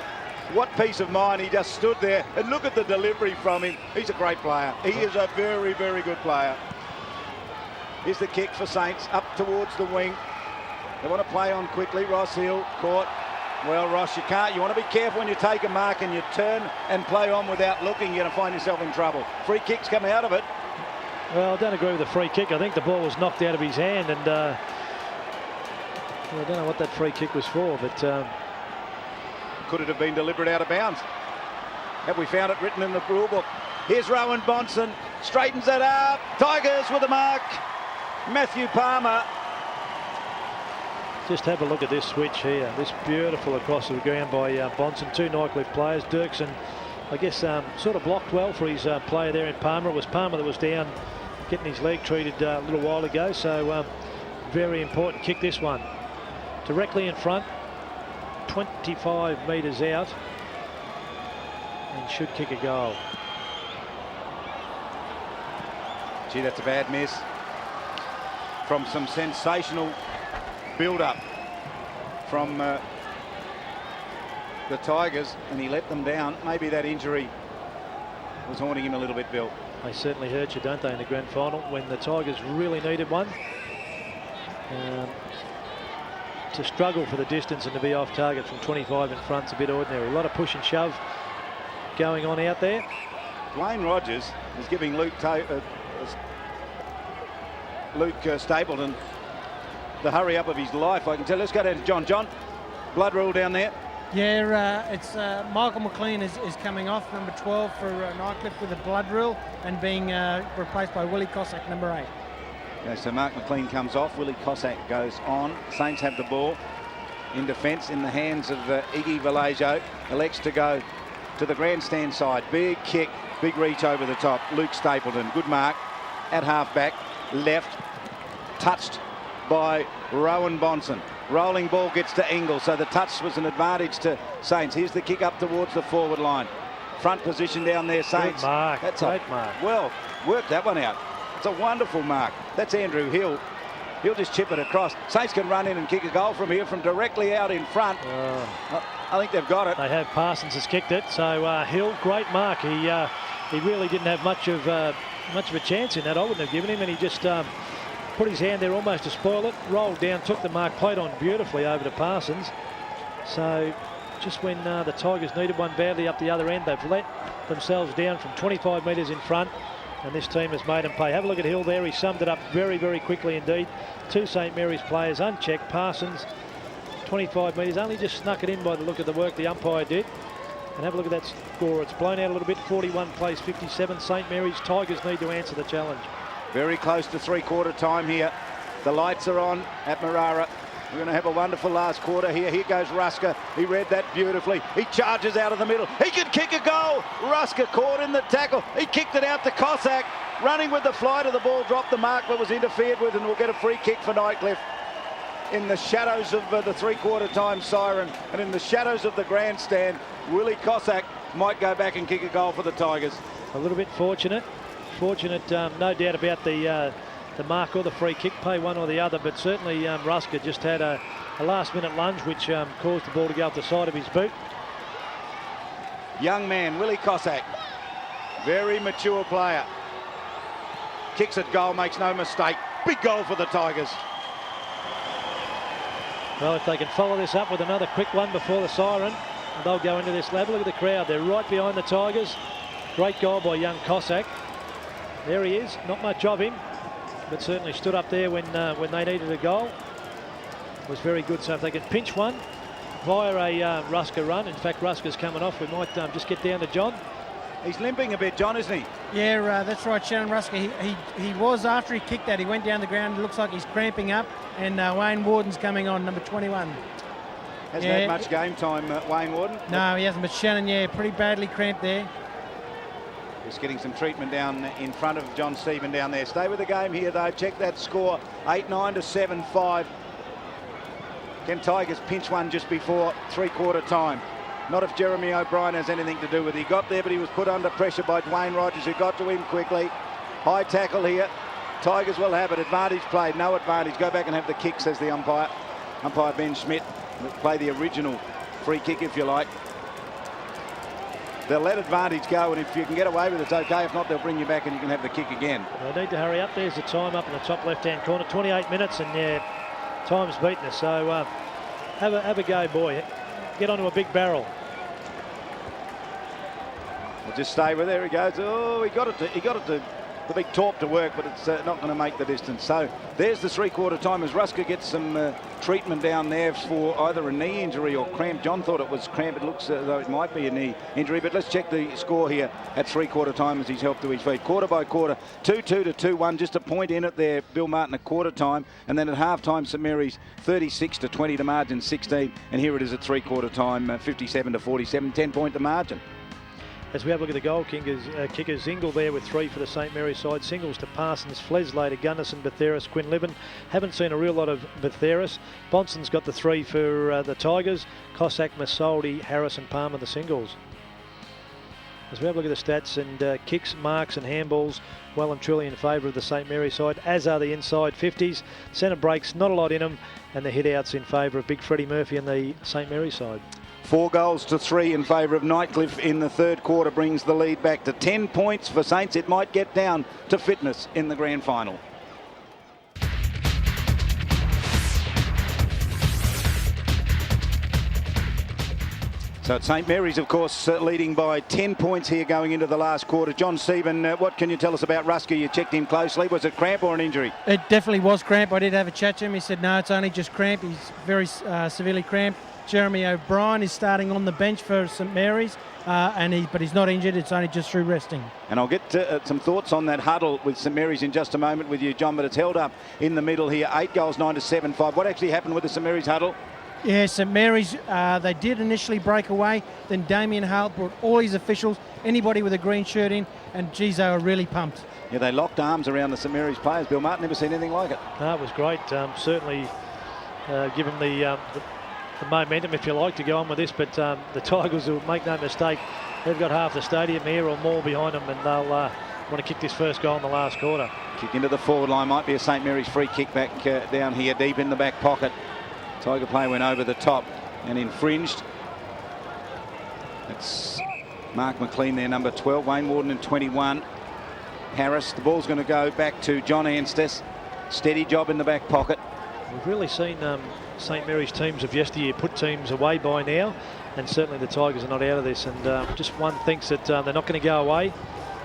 [SPEAKER 1] What peace of mind. He just stood there, and look at the delivery from him. He's a great player. He is a very, very good player. Here's the kick for Saints, up towards the wing. They want to play on quickly. Ross Hill caught. Well, Ross, you can't. You want to be careful when you take a mark and you turn and play on without looking. You're going to find yourself in trouble. Free kicks come out of it.
[SPEAKER 2] Well, I don't agree with the free kick. I think the ball was knocked out of his hand, and well, I don't know what that free kick was for, but...
[SPEAKER 1] Could it have been deliberate out of bounds? Have we found it written in the rule book? Here's Rowan Bonson, straightens it up. Tigers with a mark. Matthew Palmer.
[SPEAKER 2] Just have a look at this switch here. This beautiful across the ground by Bonson. 2 Nightcliff players. Dirksen, I guess, sort of blocked well for his player there in Palmer. It was Palmer that was down getting his leg treated a little while ago. So very important kick, this one. Directly in front. 25 metres out. And should kick a goal.
[SPEAKER 1] Gee, that's a bad miss. from some sensational build-up from the Tigers, and he let them down. Maybe that injury was haunting him a little bit, Bill.
[SPEAKER 2] They certainly hurt you, don't they, in the grand final when the Tigers really needed one. To struggle for the distance and to be off target from 25 in front's a bit ordinary. A lot of push and shove going on out there.
[SPEAKER 1] Dwayne Rogers is giving Luke Stapleton the hurry up of his life, I can tell. Let's go down to John. John, blood rule down there.
[SPEAKER 3] Yeah, it's Michael McLean is coming off, number 12 for Nightcliff with a blood rule, and being replaced by Willie Cossack, number 8.
[SPEAKER 1] Okay, so Mark McLean comes off, Willie Cossack goes on. Saints have the ball in defence in the hands of Iggy Vallejo. Elects to go to the grandstand side. Big kick, big reach over the top. Luke Stapleton, good mark at half-back, left, touched by Rowan Bonson. Rolling ball gets to Ingles, so the touch was an advantage to Saints. Here's the kick up towards the forward line. Front position down there, Saints.
[SPEAKER 2] Good mark.
[SPEAKER 1] That's
[SPEAKER 2] Great mark.
[SPEAKER 1] Well, work that one out. It's a wonderful mark. That's Andrew Hill. He'll just chip it across. Saints can run in and kick a goal from here, from directly out in front. I think they've got it.
[SPEAKER 2] They have. Parsons has kicked it. So Hill, great mark. He really didn't have much of a chance in that. I wouldn't have given him, and he just put his hand there almost to spoil it. Rolled down, took the mark, played on beautifully over to Parsons. So just when the Tigers needed one badly up the other end, they've let themselves down from 25 metres in front. And this team has made them pay. Have a look at Hill there. He summed it up very, very quickly indeed. 2 St Mary's players unchecked. Parsons, 25 metres, only just snuck it in by the look of the work the umpire did. And have a look at that score. It's blown out a little bit. 41 plays 57. St Mary's. Tigers need to answer the challenge.
[SPEAKER 1] Very close to three-quarter time here. The lights are on at Marara. We're going to have a wonderful last quarter here. Here goes Rusker. He read that beautifully. He charges out of the middle. He can kick a goal. Rusker caught in the tackle. He kicked it out to Cossack. Running with the flight of the ball, dropped the mark but was interfered with, and will get a free kick for Nightcliff. In the shadows of the three-quarter time siren and in the shadows of the grandstand, Willie Cossack might go back and kick a goal for the Tigers.
[SPEAKER 2] A little bit fortunate. No doubt about the mark or the free kick, pay one or the other, but certainly Rusker just had a last-minute lunge which caused the ball to go up the side of his boot.
[SPEAKER 1] Young man, Willie Cossack, very mature player. Kicks at goal, makes no mistake. Big goal for the Tigers.
[SPEAKER 2] Well, if they can follow this up with another quick one before the siren, they'll go into this lab. Look at the crowd. They're right behind the Tigers. Great goal by young Cossack. There he is. Not much of him, but certainly stood up there when they needed a goal. Was very good. So if they can pinch one via a Rusker run. In fact, Rusker's coming off. We might just get down to John.
[SPEAKER 1] He's limping a bit, John, isn't he?
[SPEAKER 3] Yeah, that's right, Shannon Rusker. He was, after he kicked that, he went down the ground. It looks like he's cramping up. And Wayne Warden's coming on, number 21.
[SPEAKER 1] Hasn't had much game time, Wayne Warden.
[SPEAKER 3] No, he hasn't. But Shannon, pretty badly cramped there.
[SPEAKER 1] Just getting some treatment down in front of John Stephen down there. Stay with the game here, though. Check that score. 8-9 to 7-5. Can Tigers pinch one just before three-quarter time? Not if Jeremy O'Brien has anything to do with it. He got there, but he was put under pressure by Dwayne Rogers, who got to him quickly. High tackle here. Tigers will have it. Advantage played. No advantage. Go back and have the kick, says the umpire. Umpire Ben Schmidt. Play the original free kick, if you like. They'll let advantage go, and if you can get away with it, it's okay. If not, they'll bring you back and you can have the kick again.
[SPEAKER 2] They need to hurry up. There's the time up in the top left-hand corner. 28 minutes, and time's beaten us. So have a go, boy. Get onto a big barrel.
[SPEAKER 1] We'll just stay with. There he goes. Oh, he got it to the big torp to work, but it's not going to make the distance. So there's the three-quarter time as Rusker gets some treatment down there for either a knee injury or cramp. John thought it was cramp. It looks as though it might be a knee injury, but let's check the score here at three-quarter time as he's helped to his feet. Quarter by quarter, 2-2 to 2-1, just a point in it there, Bill Martin, at quarter time, and then at half-time, St Mary's 36 to 20 to margin 16, and here it is at three-quarter time, 57 to 47, 10-point to margin.
[SPEAKER 2] As we have a look at the goal kickers, Zingle there with 3 for the St Mary's side. Singles to Parsons, Flesley to Gunnison, Batheris, Quinlivan. Haven't seen a real lot of Batheris. Bonson's got the 3 for the Tigers. Cossack, Masoldi, Harris and Palmer the singles. as we have a look at the stats, and kicks, marks and handballs well and truly in favour of the St Marys side, as are the inside 50s. Centre breaks, not a lot in them, and the hit-outs in favour of big Freddie Murphy and the St Marys side.
[SPEAKER 1] 4 goals to 3 in favour of Nightcliff in the third quarter brings the lead back to 10 points for Saints. It might get down to fitness in the grand final. So it's St Marys, of course, leading by 10 points here going into the last quarter. John Stephen, what can you tell us about Rusker? You checked him closely. Was it cramp or an injury?
[SPEAKER 3] It definitely was cramp. I did have a chat to him. He said, no, it's only just cramp. He's very severely cramped. Jeremy O'Brien is starting on the bench for St Marys, but he's not injured. It's only just through resting.
[SPEAKER 1] And I'll get some thoughts on that huddle with St Marys in just a moment with you, John, but it's held up in the middle here. 8 goals, 9 to 7-5. What actually happened with the St Marys huddle?
[SPEAKER 3] Yeah, St Marys, they did initially break away. Then Damien Hale brought all his officials, anybody with a green shirt in, and geez, they were really pumped.
[SPEAKER 1] Yeah, they locked arms around the St Marys players. Bill Martin, never seen anything like it.
[SPEAKER 2] No, it was great. Certainly give them the momentum, if you like, to go on with this. But the Tigers, will make no mistake, they've got half the stadium here or more behind them, and they'll want to kick this first goal in the last quarter.
[SPEAKER 1] Kick into the forward line. Might be a St Marys free kick back down here, deep in the back pocket. Tiger player went over the top and infringed. It's Mark McLean there, number 12. Wayne Warden in 21. Harris. The ball's going to go back to John Anstice. Steady job in the back pocket.
[SPEAKER 2] We've really seen St Marys teams of yesteryear put teams away by now, and certainly the Tigers are not out of this. And just one thinks that they're not going to go away,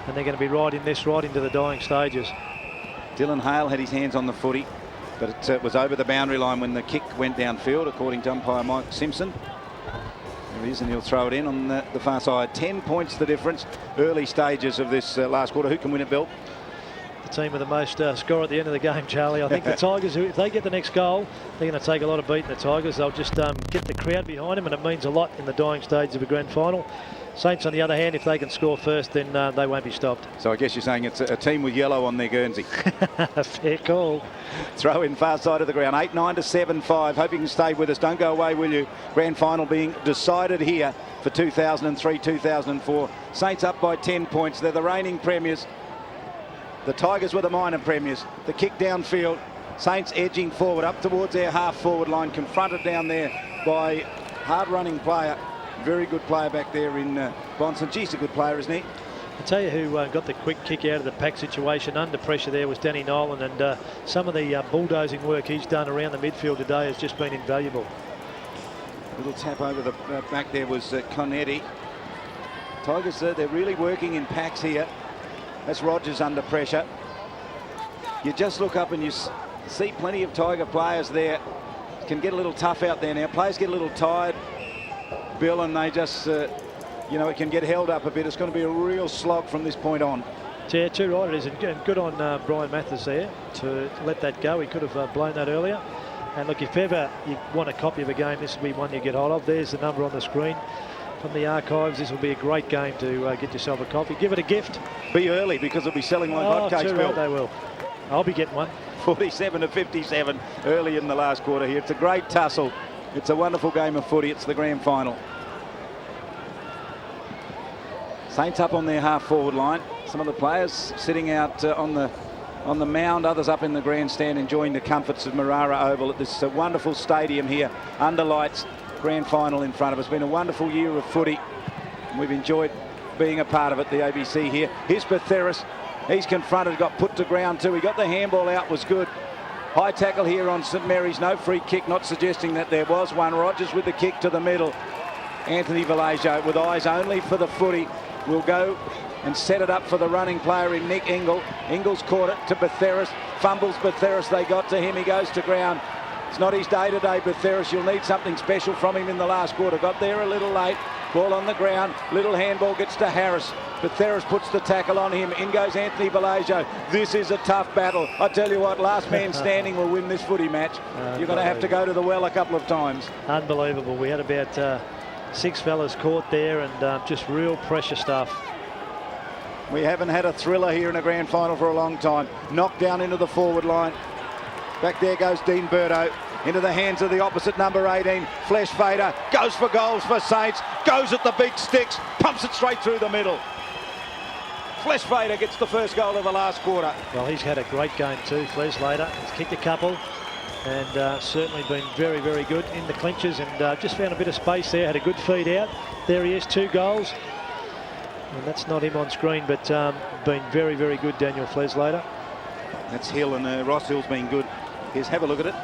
[SPEAKER 2] and they're going to be right in this, right into the dying stages.
[SPEAKER 1] Dylan Hale had his hands on the footy, but it was over the boundary line when the kick went downfield, according to umpire Mike Simpson. There he is, and he'll throw it in on the far side. 10 points the difference. Early stages of this last quarter. Who can win it, Bill?
[SPEAKER 2] The team with the most score at the end of the game, Charlie. I think the Tigers, if they get the next goal, they're going to take a lot of beating. The Tigers, they'll just get the crowd behind them, and it means a lot in the dying stage of a grand final. Saints, on the other hand, if they can score first, then they won't be stopped.
[SPEAKER 1] So I guess you're saying it's a team with yellow on their Guernsey.
[SPEAKER 2] Fair call.
[SPEAKER 1] Throw in far side of the ground. 8-9 to 7-5. Hope you can stay with us. Don't go away, will you? Grand final being decided here for 2003-2004. Saints up by 10 points. They're the reigning premiers. The Tigers were the minor premiers. The kick downfield. Saints edging forward up towards their half-forward line. Confronted down there by hard-running player. Very good player back there in Bonson. Geez, a good player, isn't he?
[SPEAKER 2] I'll tell you who got the quick kick out of the pack situation under pressure there was Danny Nolan, and some of the bulldozing work he's done around the midfield today has just been invaluable.
[SPEAKER 1] Little tap over the back there was Conetti. Tigers, they're really working in packs here. That's Rogers under pressure. You just look up and you see plenty of Tiger players there. It can get a little tough out there now. Players get a little tired, Bill, and they just, you know, it can get held up a bit. It's going to be a real slog from this point on.
[SPEAKER 2] Yeah, too right it is. And good on Brian Mathers there to let that go. He could have blown that earlier. And look, if ever you want a copy of a game, this will be one you get hold of. There's the number on the screen from the archives. This will be a great game to get yourself a copy. Give it a gift.
[SPEAKER 1] Be early, because they'll be selling like hotcakes, Bill.
[SPEAKER 2] Right, they will. I'll be getting one.
[SPEAKER 1] 47 to 57 early in the last quarter here. It's a great tussle. It's a wonderful game of footy. It's the grand final. Saints up on their half-forward line. Some of the players sitting out on the mound, others up in the grandstand enjoying the comforts of Marara Oval at this wonderful stadium here under lights. Grand final in front of us. It's been a wonderful year of footy. We've enjoyed being a part of it, the ABC here. Here's Betheris. He's confronted, got put to ground too. He got the handball out, was good. High tackle here on St Marys. No free kick, not suggesting that there was one. Rogers with the kick to the middle. Anthony Vallejo with eyes only for the footy will go and set it up for the running player in Nick Ingle. Ingle's caught it to Betheris. Fumbles Betheris. They got to him. He goes to ground. It's not his day today, Betheris. You'll need something special from him in the last quarter. Got there a little late. Ball on the ground. Little handball gets to Harris. Betheris puts the tackle on him. In goes Anthony Vallejo. This is a tough battle. I tell you what, last man standing will win this footy match. You're going to have to go to the well a couple of times.
[SPEAKER 2] Unbelievable. We had about 6 fellas caught there, and just real pressure stuff.
[SPEAKER 1] We haven't had a thriller here in a grand final for a long time. Knocked down into the forward line. Back there goes Dean Burdo. Into the hands of the opposite number 18. Flesh fader. Goes for goals for Saints. Goes at the big sticks. Pumps it straight through the middle. Fleshvader gets the first goal of the last quarter.
[SPEAKER 2] Well, he's had a great game too, Fleshvader. He's kicked a couple and certainly been very, very good in the clinches, and just found a bit of space there, had a good feed out. There he is, 2 goals. And that's not him on screen, but been very, very good, Daniel Fleshvader.
[SPEAKER 1] That's Hill, and Ross Hill's been good. Here's, have a look at it.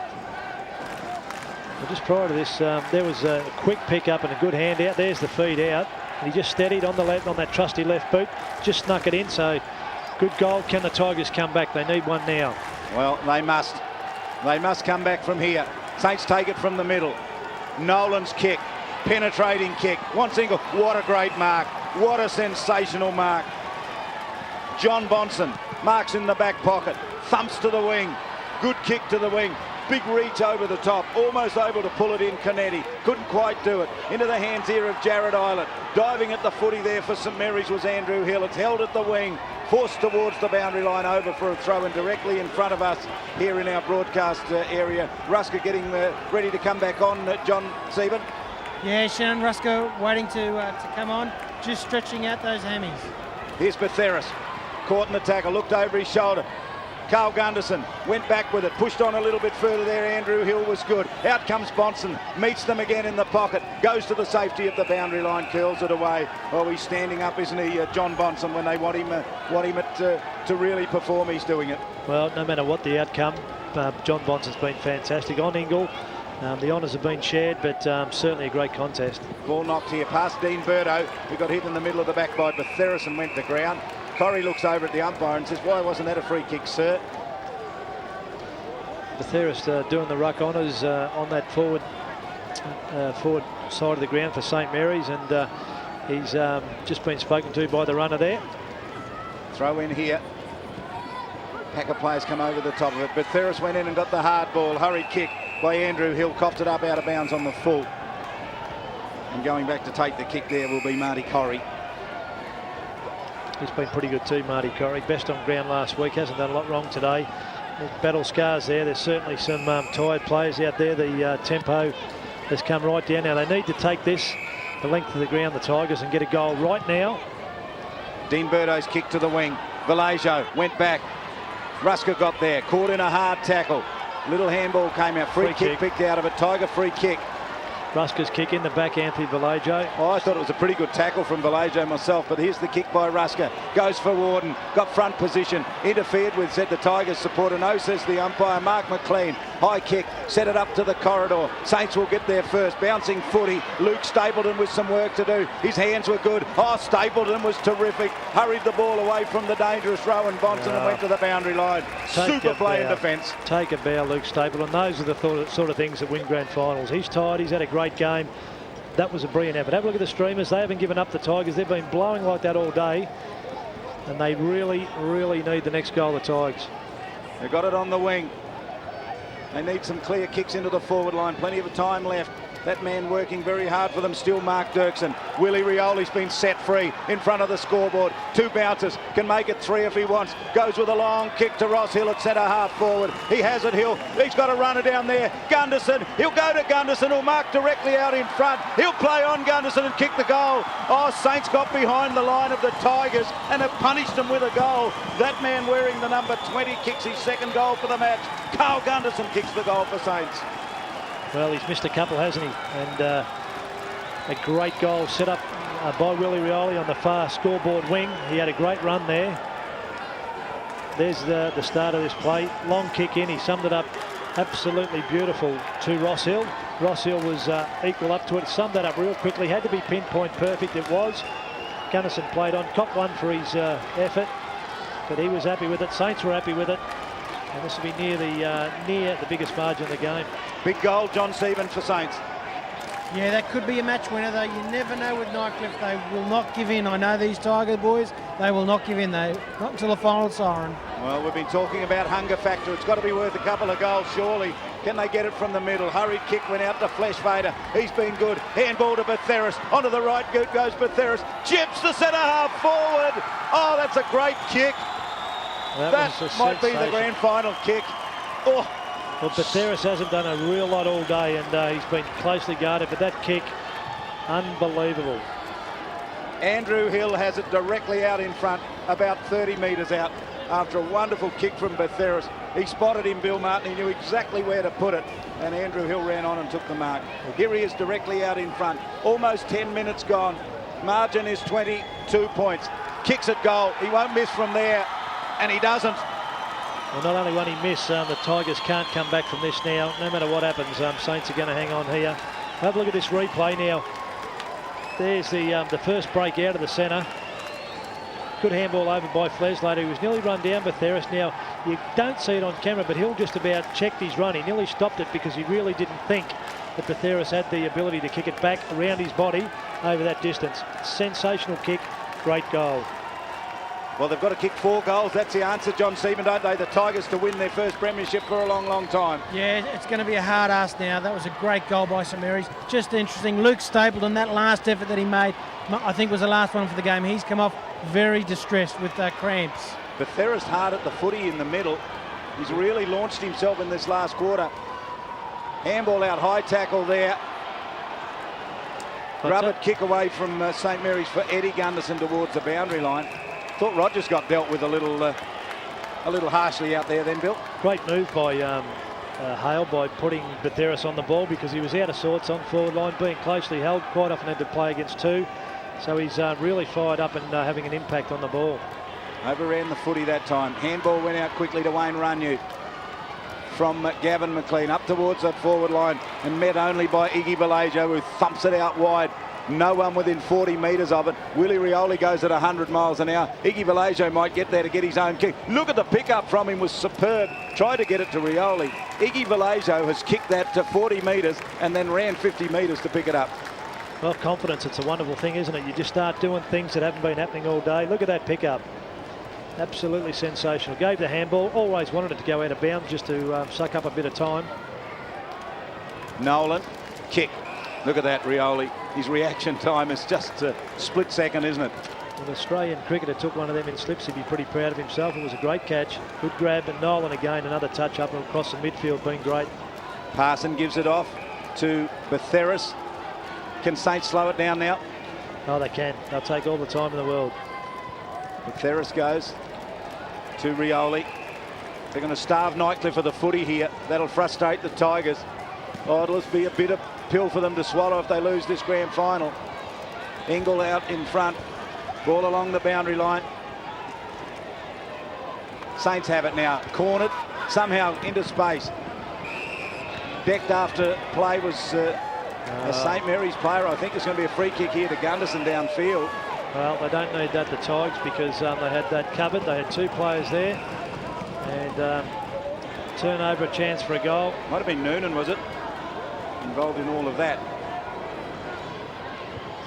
[SPEAKER 2] Well, just prior to this, there was a quick pick up and a good hand out. There's the feed out. And he just steadied on the left, on that trusty left boot, just snuck it in. So good goal. Can the Tigers come back? They need one now.
[SPEAKER 1] Well, they must. They must come back from here. Saints take it from the middle. Nolan's kick, penetrating kick. One single. What a great mark. What a sensational mark. John Bonson marks in the back pocket. Thumps to the wing. Good kick to the wing. Big reach over the top, almost able to pull it in. Canetti couldn't quite do it. Into the hands here of Jared Islet. Diving at the footy there for St Mary's was Andrew Hill. It's held at the wing, forced towards the boundary line, over for a throw, and directly in front of us here in our broadcast area. Rusker getting ready to come back on, John Sieben.
[SPEAKER 3] Yeah, Shannon Rusker waiting to come on, just stretching out those hammies.
[SPEAKER 1] Here's Betheris, caught in the tackle, looked over his shoulder. Carl Gunderson went back with it, pushed on a little bit further there. Andrew Hill was good. Out comes Bonson, meets them again in the pocket, goes to the safety of the boundary line, curls it away. Oh, he's standing up, isn't he, John Bonson? When they want him to really perform, he's doing it.
[SPEAKER 2] Well, no matter what the outcome, John Bonson's been fantastic. On Ingle, the honours have been shared, but certainly a great contest.
[SPEAKER 1] Ball knocked here past Dean Burdo, who got hit in the middle of the back by Betheris and went to ground. Corrie looks over at the umpire and says, "Why wasn't that a free kick, sir?"
[SPEAKER 2] Betheris doing the ruck honours on that forward side of the ground for St Mary's, and he's just been spoken to by the runner there.
[SPEAKER 1] Throw in here. Pack of players come over the top of it. Betheris went in and got the hard ball. Hurried kick by Andrew Hill. Copped it up out of bounds on the full. And going back to take the kick there will be Marty Corrie.
[SPEAKER 2] He's been pretty good too, Marty Corrie. Best on ground last week, hasn't done a lot wrong today. There's battle scars there. There's certainly some tired players out there. The tempo has come right down. Now they need to take this the length of the ground, the Tigers, and get a goal right now.
[SPEAKER 1] Dean Burdo's kick to the wing. Vallejo went back. Rusker got there, caught in a hard tackle. Little handball came out. Free kick picked out of it. Tiger free kick.
[SPEAKER 2] Rusker's kick in the back, Anthony Vallejo.
[SPEAKER 1] Oh, I thought it was a pretty good tackle from Vallejo myself, but here's the kick by Rusker. Goes for Warden, got front position, interfered with, said the Tigers supporter. No, says the umpire. Mark McLean, high kick, set it up to the corridor. Saints will get there first. Bouncing footy. Luke Stapleton with some work to do. His hands were good. Oh, Stapleton was terrific. Hurried the ball away from the dangerous Rowan Bonson and went to the boundary line. Super play in defence.
[SPEAKER 2] Take a bow, Luke Stapleton. Those are the sort of things that win grand finals. He's tired. He's had a great game. That was a brilliant effort. Have a look at the streamers. They haven't given up the Tigers. They've been blowing like that all day, and they really, really need the next goal, the Tigers.
[SPEAKER 1] They got it on the wing. They need some clear kicks into the forward line. Plenty of time left. That man working very hard for them still, Mark Dirksen. Willie Rioli's been set free in front of the scoreboard. 2 bounces, can make it 3 if he wants. Goes with a long kick to Ross Hill at centre half forward. He has it, Hill. He's got a runner down there. Gunderson, he'll go to Gunderson, who'll mark directly out in front. He'll play on Gunderson and kick the goal. Oh, Saints got behind the line of the Tigers and have punished them with a goal. That man wearing the number 20 kicks his second goal for the match. Carl Gunderson kicks the goal for Saints.
[SPEAKER 2] Well, he's missed a couple, hasn't he? And a great goal set up by Willie Rioli on the far scoreboard wing. He had a great run there. There's the start of this play. Long kick in. He summed it up absolutely beautiful to Ross Hill. Ross Hill was equal up to it. Summed that up real quickly. Had to be pinpoint perfect. It was. Gunnison played on. Cop one for his effort, but he was happy with it. Saints were happy with it. And this will be near the biggest margin of the game.
[SPEAKER 1] Big goal, John Sieben, for Saints.
[SPEAKER 3] Yeah, that could be a match winner, though. You never know with Nightcliff. They will not give in. I know these Tiger boys. They will not give in, though. Not until the final siren.
[SPEAKER 1] Well, we've been talking about hunger factor. It's got to be worth a couple of goals, surely. Can they get it from the middle? Hurried kick went out to Fleshvader. He's been good. Handball to Betheris. Onto the right goes Betheris. Chips the centre half forward. Oh, that's a great kick. That might be the grand final kick. Oh.
[SPEAKER 2] Well, Betheris hasn't done a real lot all day, and he's been closely guarded, but that kick, unbelievable.
[SPEAKER 1] Andrew Hill has it directly out in front. about 30 metres out after a wonderful kick from Betheris. He spotted him, Bill Martin. He knew exactly where to put it, and Andrew Hill ran on and took the mark. Here he is directly out in front. Almost 10 minutes gone. Margin is 22 points. Kicks at goal. He won't miss from there, and he doesn't.
[SPEAKER 2] Well, not only won't he miss, the Tigers can't come back from this now. No matter what happens, Saints are going to hang on here. Have a look at this replay now. There's the first break out of the centre. Good handball over by Fleslater, who was nearly run down Betheris. Now, you don't see it on camera, but Hill just about checked his run. He nearly stopped it because he really didn't think that Betheris had the ability to kick it back around his body over that distance. Sensational kick, great goal.
[SPEAKER 1] Well, they've got to kick 4 goals. That's the answer, John Stephen, don't they? The Tigers to win their first premiership for a long, long time.
[SPEAKER 3] Yeah, it's going to be a hard ask now. That was a great goal by StMarys. Just interesting. Luke Stapleton, that last effort that he made, I think was the last one for the game. He's come off very distressed with cramps.
[SPEAKER 1] Betheris hard at the footy in the middle. He's really launched himself in this last quarter. Handball out, high tackle there. Grubbered kick away from St Mary's for Eddie Gunderson towards the boundary line. Thought Rogers got dealt with a little harshly out there then, Bill.
[SPEAKER 2] Great move by Hale by putting Betheris on the ball, because he was out of sorts on forward line, being closely held, quite often had to play against 2. So he's really fired up and having an impact on the ball.
[SPEAKER 1] Overran the footy that time. Handball went out quickly to Wayne Runyu from Gavin McLean up towards the forward line and met only by Iggy Balajo, who thumps it out wide. No one within 40 metres of it. Willie Rioli goes at 100 miles an hour. Iggy Balajo might get there to get his own kick. Look at the pickup from him, was superb. Tried to get it to Rioli. Iggy Balajo has kicked that to 40 metres and then ran 50 metres to pick it up.
[SPEAKER 2] Well, confidence, it's a wonderful thing, isn't it? You just start doing things that haven't been happening all day. Look at that pickup. Absolutely sensational. Gave the handball, always wanted it to go out of bounds just to suck up a bit of time.
[SPEAKER 1] Nolan, kick. Look at that, Rioli. His reaction time is just a split second, isn't it?
[SPEAKER 2] Well, the Australian cricketer took one of them in slips. He'd be pretty proud of himself. It was a great catch. Good grab, and Nolan again, another touch up and across the midfield, being great.
[SPEAKER 1] Parson gives it off to Betheris. Can Saints slow it down now?
[SPEAKER 2] Oh, they can. They'll take all the time in the world.
[SPEAKER 1] Betheris goes to Rioli. They're going to starve Nightcliff of the footy here. That'll frustrate the Tigers. Oh, it'll be a bitter pill for them to swallow if they lose this grand final. Engel out in front. Ball along the boundary line. Saints have it now. Cornered, somehow into space. Decked after play was a St Mary's player. I think it's going to be a free kick here to Gunderson downfield.
[SPEAKER 2] Well, they don't need that, the Tigers, because they had that covered. They had 2 players there. And turnover, a chance for a goal.
[SPEAKER 1] Might have been Noonan, was it? Involved in all of that.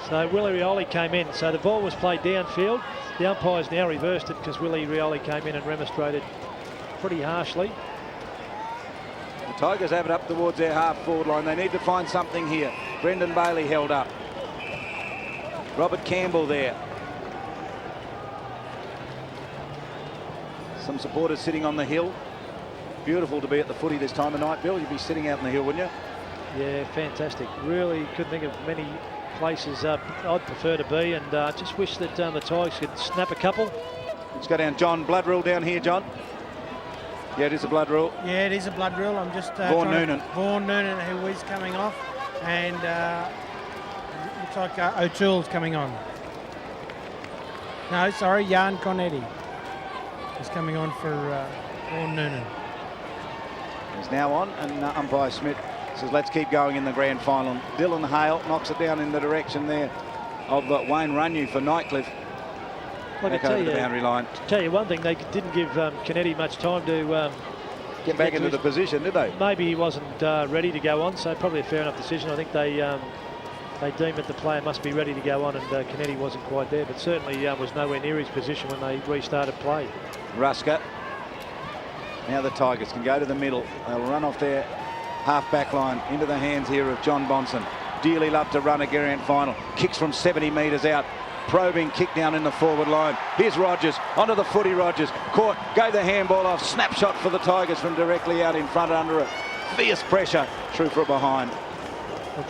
[SPEAKER 2] So Willie Rioli came in. So the ball was played downfield. The umpires now reversed it because Willie Rioli came in and remonstrated pretty harshly.
[SPEAKER 1] The Tigers have it up towards their half-forward line. They need to find something here. Brendan Bailey held up. Robert Campbell there. Some supporters sitting on the hill. Beautiful to be at the footy this time of night, Bill. You'd be sitting out on the hill, wouldn't you?
[SPEAKER 2] Yeah, fantastic. Really couldn't think of many places I'd prefer to be, and just wish that the Tigers could snap a couple.
[SPEAKER 1] Let's go down. John, blood rule down here, John. Yeah, it is a blood rule.
[SPEAKER 3] Yeah, it is a blood rule. I'm just
[SPEAKER 1] Vaughan Noonan.
[SPEAKER 3] Vaughan Noonan, who is coming off, and looks like O'Toole's coming on. No, sorry, Jan Conetti is coming on for Vaughan Noonan.
[SPEAKER 1] He's now on, and umpire Smith says let's keep going in the grand final. Dylan Hale knocks it down in the direction there of Wayne Runyu for Nightcliff. Back over the boundary line.
[SPEAKER 2] Tell you one thing, they didn't give Canetti much time to
[SPEAKER 1] get back into the position, did they?
[SPEAKER 2] Maybe he wasn't ready to go on, so probably a fair enough decision. I think they deemed that the player must be ready to go on, and Canetti wasn't quite there, but certainly was nowhere near his position when they restarted play.
[SPEAKER 1] Rusker. Now the Tigers can go to the middle. They'll run off their half-back line into the hands here of John Bonson. Dearly love to run a grand final. Kicks from 70 metres out. Probing kick down in the forward line. Here's Rogers. Onto the footy, Rogers. Caught. Gave the handball off. Snapshot for the Tigers from directly out in front under it. Fierce pressure. Through for behind.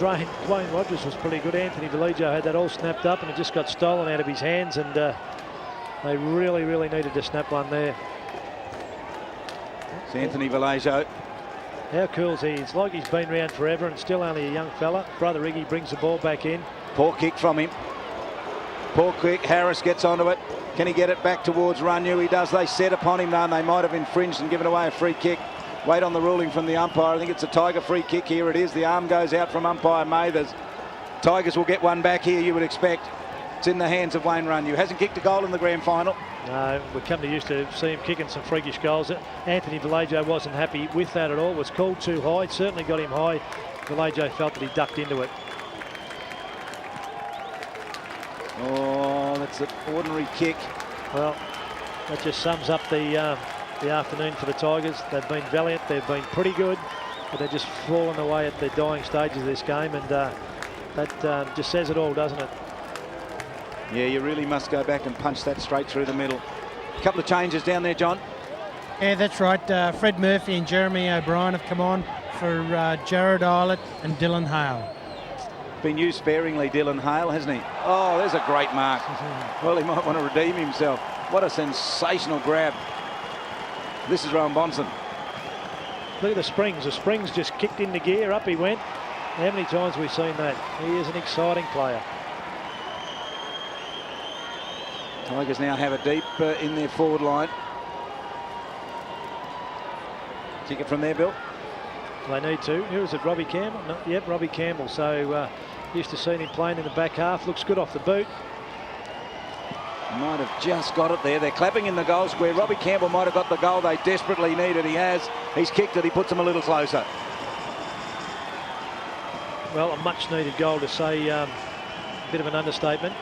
[SPEAKER 2] Well, Dwayne Rogers was pretty good. Anthony Valijo had that all snapped up, and it just got stolen out of his hands, and They really, really needed to snap one there.
[SPEAKER 1] It's Anthony Vallejo.
[SPEAKER 2] How cool's he? It's like he's been around forever and still only a young fella. Brother Iggy brings the ball back in.
[SPEAKER 1] Poor kick from him. Poor kick. Harris gets onto it. Can he get it back towards Runyu? He does. They set upon him. No, and they might have infringed and given away a free kick. Wait on the ruling from the umpire. I think it's a Tiger free kick. Here it is. The arm goes out from umpire Mathers. Tigers will get one back here, you would expect. It's in the hands of Wayne Runyu. Hasn't kicked a goal in the grand final.
[SPEAKER 2] No, we've come to used to see him kicking some freakish goals. Anthony Vallejo wasn't happy with that at all. It was called too high. It certainly got him high. Vallejo felt that he ducked into it.
[SPEAKER 1] Oh, that's an ordinary kick.
[SPEAKER 2] Well, that just sums up the afternoon for the Tigers. They've been valiant. They've been pretty good, but they're just fallen away at the dying stages of this game, and that just says it all, doesn't it?
[SPEAKER 1] Yeah, you really must go back and punch that straight through the middle. A couple of changes down there, John.
[SPEAKER 3] Yeah, that's right. Fred Murphy and Jeremy O'Brien have come on for Jared Eilert and Dylan Hale.
[SPEAKER 1] Been used sparingly, Dylan Hale, hasn't he? Oh, there's a great mark. Well, he might want to redeem himself. What a sensational grab. This is Rowan Bonson.
[SPEAKER 2] Look at the springs. The springs just kicked into gear. Up he went. How many times have we seen that? He is an exciting player.
[SPEAKER 1] Tigers now have it deep in their forward line. Kick it from there, Bill.
[SPEAKER 2] They need to. Who is it, Robbie Campbell? No, yep, Robbie Campbell. So used to seeing him playing in the back half. Looks good off the boot.
[SPEAKER 1] Might have just got it there. They're clapping in the goal square. Robbie Campbell might have got the goal they desperately needed. He has. He's kicked it. He puts them a little closer.
[SPEAKER 2] Well, a much needed goal, to say a bit of an understatement.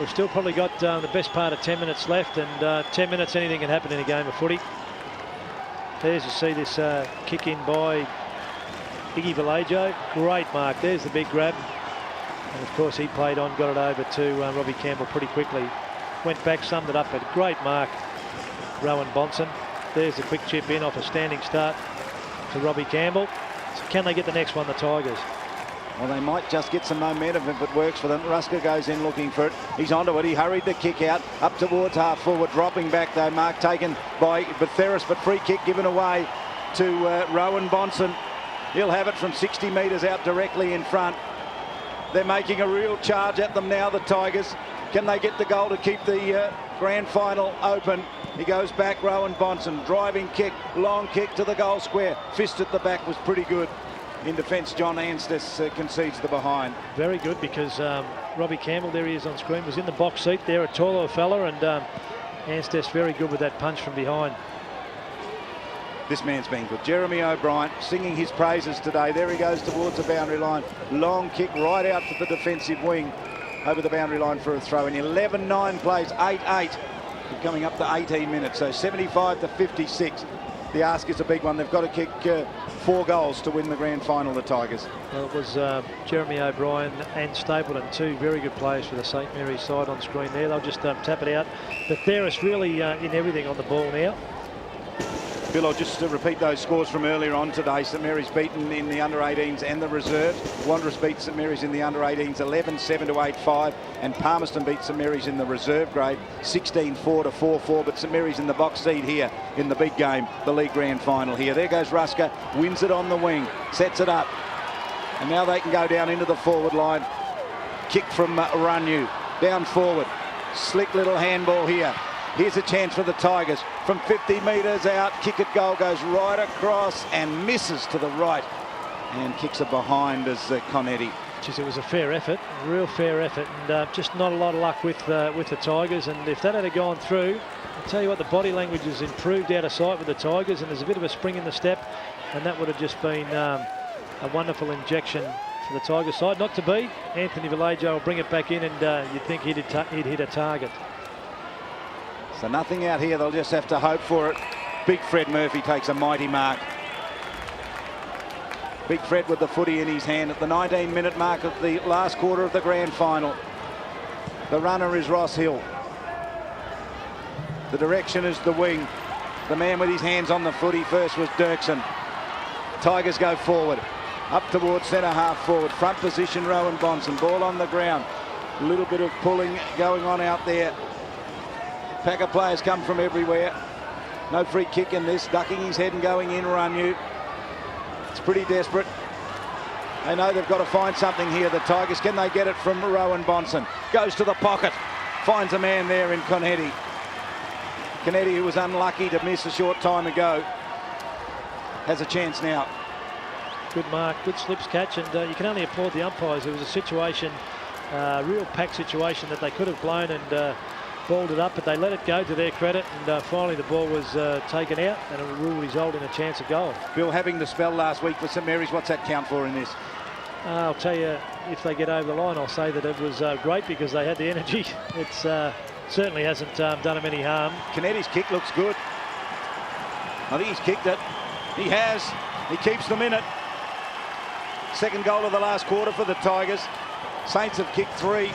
[SPEAKER 2] We've still probably got the best part of 10 minutes left, and 10 minutes, anything can happen in a game of footy. There's, you see this kick in by Iggy Vallejo. Great mark. There's the big grab. And of course he played on, got it over to Robbie Campbell pretty quickly. Went back, summed it up, but great mark, Rowan Bonson. There's the quick chip in off a standing start to Robbie Campbell. So can they get the next one, the Tigers?
[SPEAKER 1] Well, they might just get some momentum if it works for them. Rusker goes in looking for it. He's onto it. He hurried the kick out up towards half forward. Dropping back though. Mark taken by Betheris, but free kick given away to Rowan Bonson. He'll have it from 60 metres out directly in front. They're making a real charge at them now, the Tigers. Can they get the goal to keep the grand final open? He goes back, Rowan Bonson. Driving kick, long kick to the goal square. Fist at the back was pretty good. In defence, John Anstice concedes the behind.
[SPEAKER 2] Very good, because Robbie Campbell, there he is on screen, was in the box seat there, a taller fella, and Anstice very good with that punch from behind.
[SPEAKER 1] This man's been good. Jeremy O'Brien singing his praises today. There he goes towards the boundary line. Long kick right out to the defensive wing over the boundary line for a throw. In 11-9 plays, 8-8. Coming up to 18 minutes, so 75 to 56. The ask is a big one. They've got to kick 4 goals to win the grand final, the Tigers.
[SPEAKER 2] Well, it was Jeremy O'Brien and Stapleton, two very good players for the St Marys side on screen there. They'll just tap it out. But Theris really in everything on the ball now.
[SPEAKER 1] Bill, I'll just repeat those scores from earlier on today. St Marys beaten in the under-18s and the reserves. Wanderers beat St Marys in the under-18s 11-7 to 8-5, and Palmerston beat St Marys in the reserve grade 16-4 to 4-4. But St Marys in the box seat here in the big game, the league grand final here. There goes Rusker, wins it on the wing, sets it up, and now they can go down into the forward line. Kick from Runyu, down forward, slick little handball here. Here's a chance for the Tigers from 50 metres out. Kick at goal, goes right across and misses to the right, and kicks it behind as Conetti.
[SPEAKER 2] Geez, it was a fair effort, a real fair effort, and just not a lot of luck with the Tigers. And if that had gone through, I'll tell you what, the body language has improved out of sight with the Tigers, and there's a bit of a spring in the step, and that would have just been a wonderful injection for the Tigers side. Not to be. Anthony Vallejo will bring it back in, and you'd think he'd hit a target.
[SPEAKER 1] So nothing out here, they'll just have to hope for it. Big Fred Murphy takes a mighty mark. Big Fred with the footy in his hand at the 19-minute mark of the last quarter of the grand final. The runner is Ross Hill. The direction is the wing. The man with his hands on the footy first was Dirksen. Tigers go forward, up towards centre half forward. Front position, Rowan Bonson. Ball on the ground. A little bit of pulling going on out there Pack of players come from everywhere. No free kick in this. Ducking his head and going in, Runyu. It's pretty desperate. They know they've got to find something here. The Tigers, can they get it from Rowan Bonson? Goes to the pocket. Finds a man there in Conetti. Conetti, who was unlucky to miss a short time ago, has a chance now.
[SPEAKER 2] Good mark, good slips catch, and you can only applaud the umpires. It was a situation, real pack situation that they could have blown and balled it up, but they let it go to their credit, and finally the ball was taken out, and it will result in a chance of goal.
[SPEAKER 1] Bill, having the spell last week for StMarys, what's that count for in this?
[SPEAKER 2] I'll tell you, if they get over the line, I'll say that it was great because they had the energy. It's certainly hasn't done them any harm.
[SPEAKER 1] Conetti's kick looks good. I think he's kicked it. He has. He keeps them in it. Second goal of the last quarter for the Tigers. Saints have kicked 3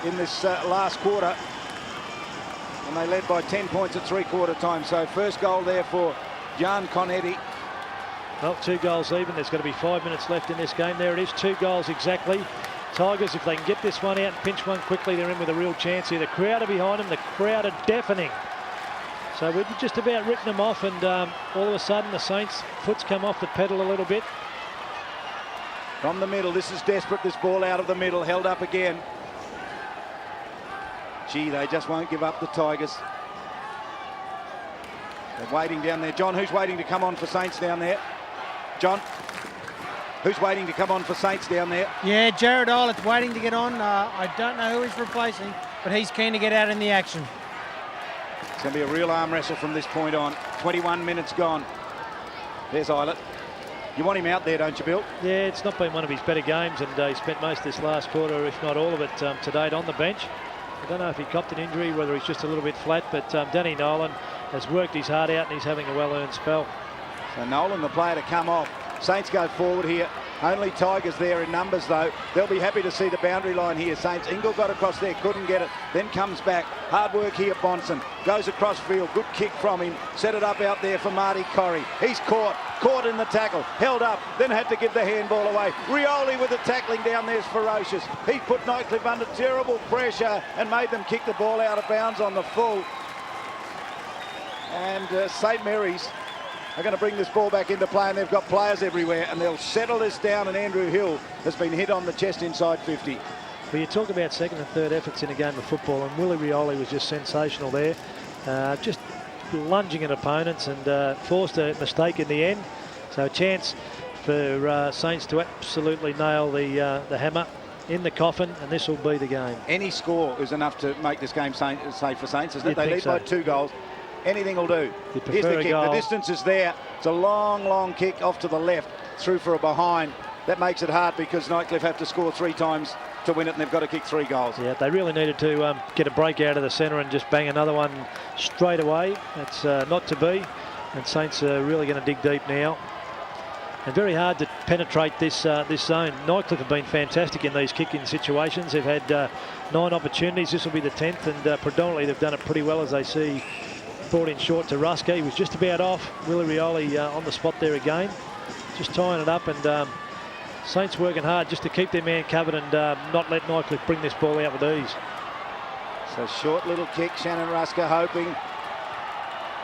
[SPEAKER 1] in this last quarter, and they led by 10 points at three-quarter time. So first goal there for John Conetti.
[SPEAKER 2] Well, 2 goals even. There's going to be 5 minutes left in this game. There it is, 2 goals exactly. Tigers, if they can get this one out and pinch one quickly, they're in with a real chance here. The crowd are behind them. The crowd are deafening. So we've just about written them off, and all of a sudden the Saints' foot's come off the pedal a little bit.
[SPEAKER 1] From the middle, this is desperate. This ball out of the middle, held up again. Gee, they just won't give up, the Tigers. They're waiting down there. John, who's waiting to come on for Saints down there? John, who's waiting to come on for Saints down there?
[SPEAKER 3] Yeah, Jared Eilett's waiting to get on. I don't know who he's replacing, but he's keen to get out in the action.
[SPEAKER 1] It's going to be a real arm wrestle from this point on. 21 minutes gone. There's Eilett. You want him out there, don't you, Bill?
[SPEAKER 2] Yeah, it's not been one of his better games, and he spent most of this last quarter, if not all of it, to date on the bench. I don't know if he copped an injury, whether he's just a little bit flat, but Danny Nolan has worked his heart out and he's having a well-earned spell.
[SPEAKER 1] So Nolan, the player to come off. Saints go forward here. Only Tigers there in numbers, though. They'll be happy to see the boundary line here. Saints, Ingle got across there, couldn't get it, then comes back. Hard work here, Bonson. Goes across field, good kick from him. Set it up out there for Marty Corrie. He's caught in the tackle, held up, then had to give the handball away. Rioli with the tackling down there is ferocious. He put Nightcliff under terrible pressure and made them kick the ball out of bounds on the full. And StMarys are going to bring this ball back into play, and they've got players everywhere, and they'll settle this down, and Andrew Hill has been hit on the chest inside 50.
[SPEAKER 2] Well, you talk about second and third efforts in a game of football, and Willie Rioli was just sensational there. Just lunging at opponents and forced a mistake in the end. So a chance for Saints to absolutely nail the hammer in the coffin, and this will be the game.
[SPEAKER 1] Any score is enough to make this game safe for Saints, isn't it? They lead by 2 goals. Anything will do. Here's the kick. The distance is there. It's a long, long kick off to the left, through for a behind. That makes it hard because Nightcliff have to score 3 times to win it, and they've got to kick 3 goals.
[SPEAKER 2] Yeah, they really needed to get a break out of the centre and just bang another one straight away. It's not to be, and Saints are really going to dig deep now. And very hard to penetrate this zone. Nightcliff have been fantastic in these kicking situations. They've had 9 opportunities. This will be the 10th, and predominantly they've done it pretty well, as they see. Brought in short to Ruska. He was just about off. Willie Rioli on the spot there again, just tying it up, and Saints working hard just to keep their man covered and not let Nightcliff bring this ball out with ease.
[SPEAKER 1] So short little kick. Shannon Ruska hoping.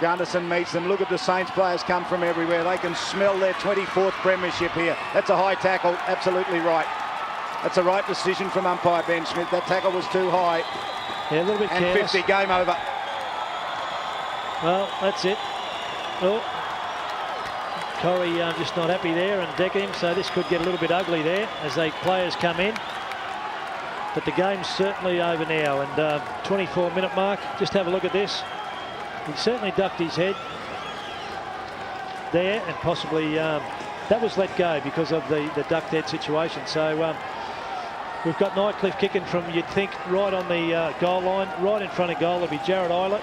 [SPEAKER 1] Gunderson meets them. Look at the Saints players come from everywhere. They can smell their 24th premiership here. That's a high tackle. Absolutely right. That's a right decision from umpire Ben Smith. That tackle was too high.
[SPEAKER 2] Yeah, a little bit careless.
[SPEAKER 1] 50, game over.
[SPEAKER 2] Well, that's it. Oh, Corrie just not happy there and decking him, so this could get a little bit ugly there as the players come in. But the game's certainly over now, and 24-minute mark. Just have a look at this. He certainly ducked his head there, and possibly that was let go because of the ducked head situation. So we've got Nightcliff kicking from, you'd think, right on the goal line, right in front of goal. It'll be Jared Eilett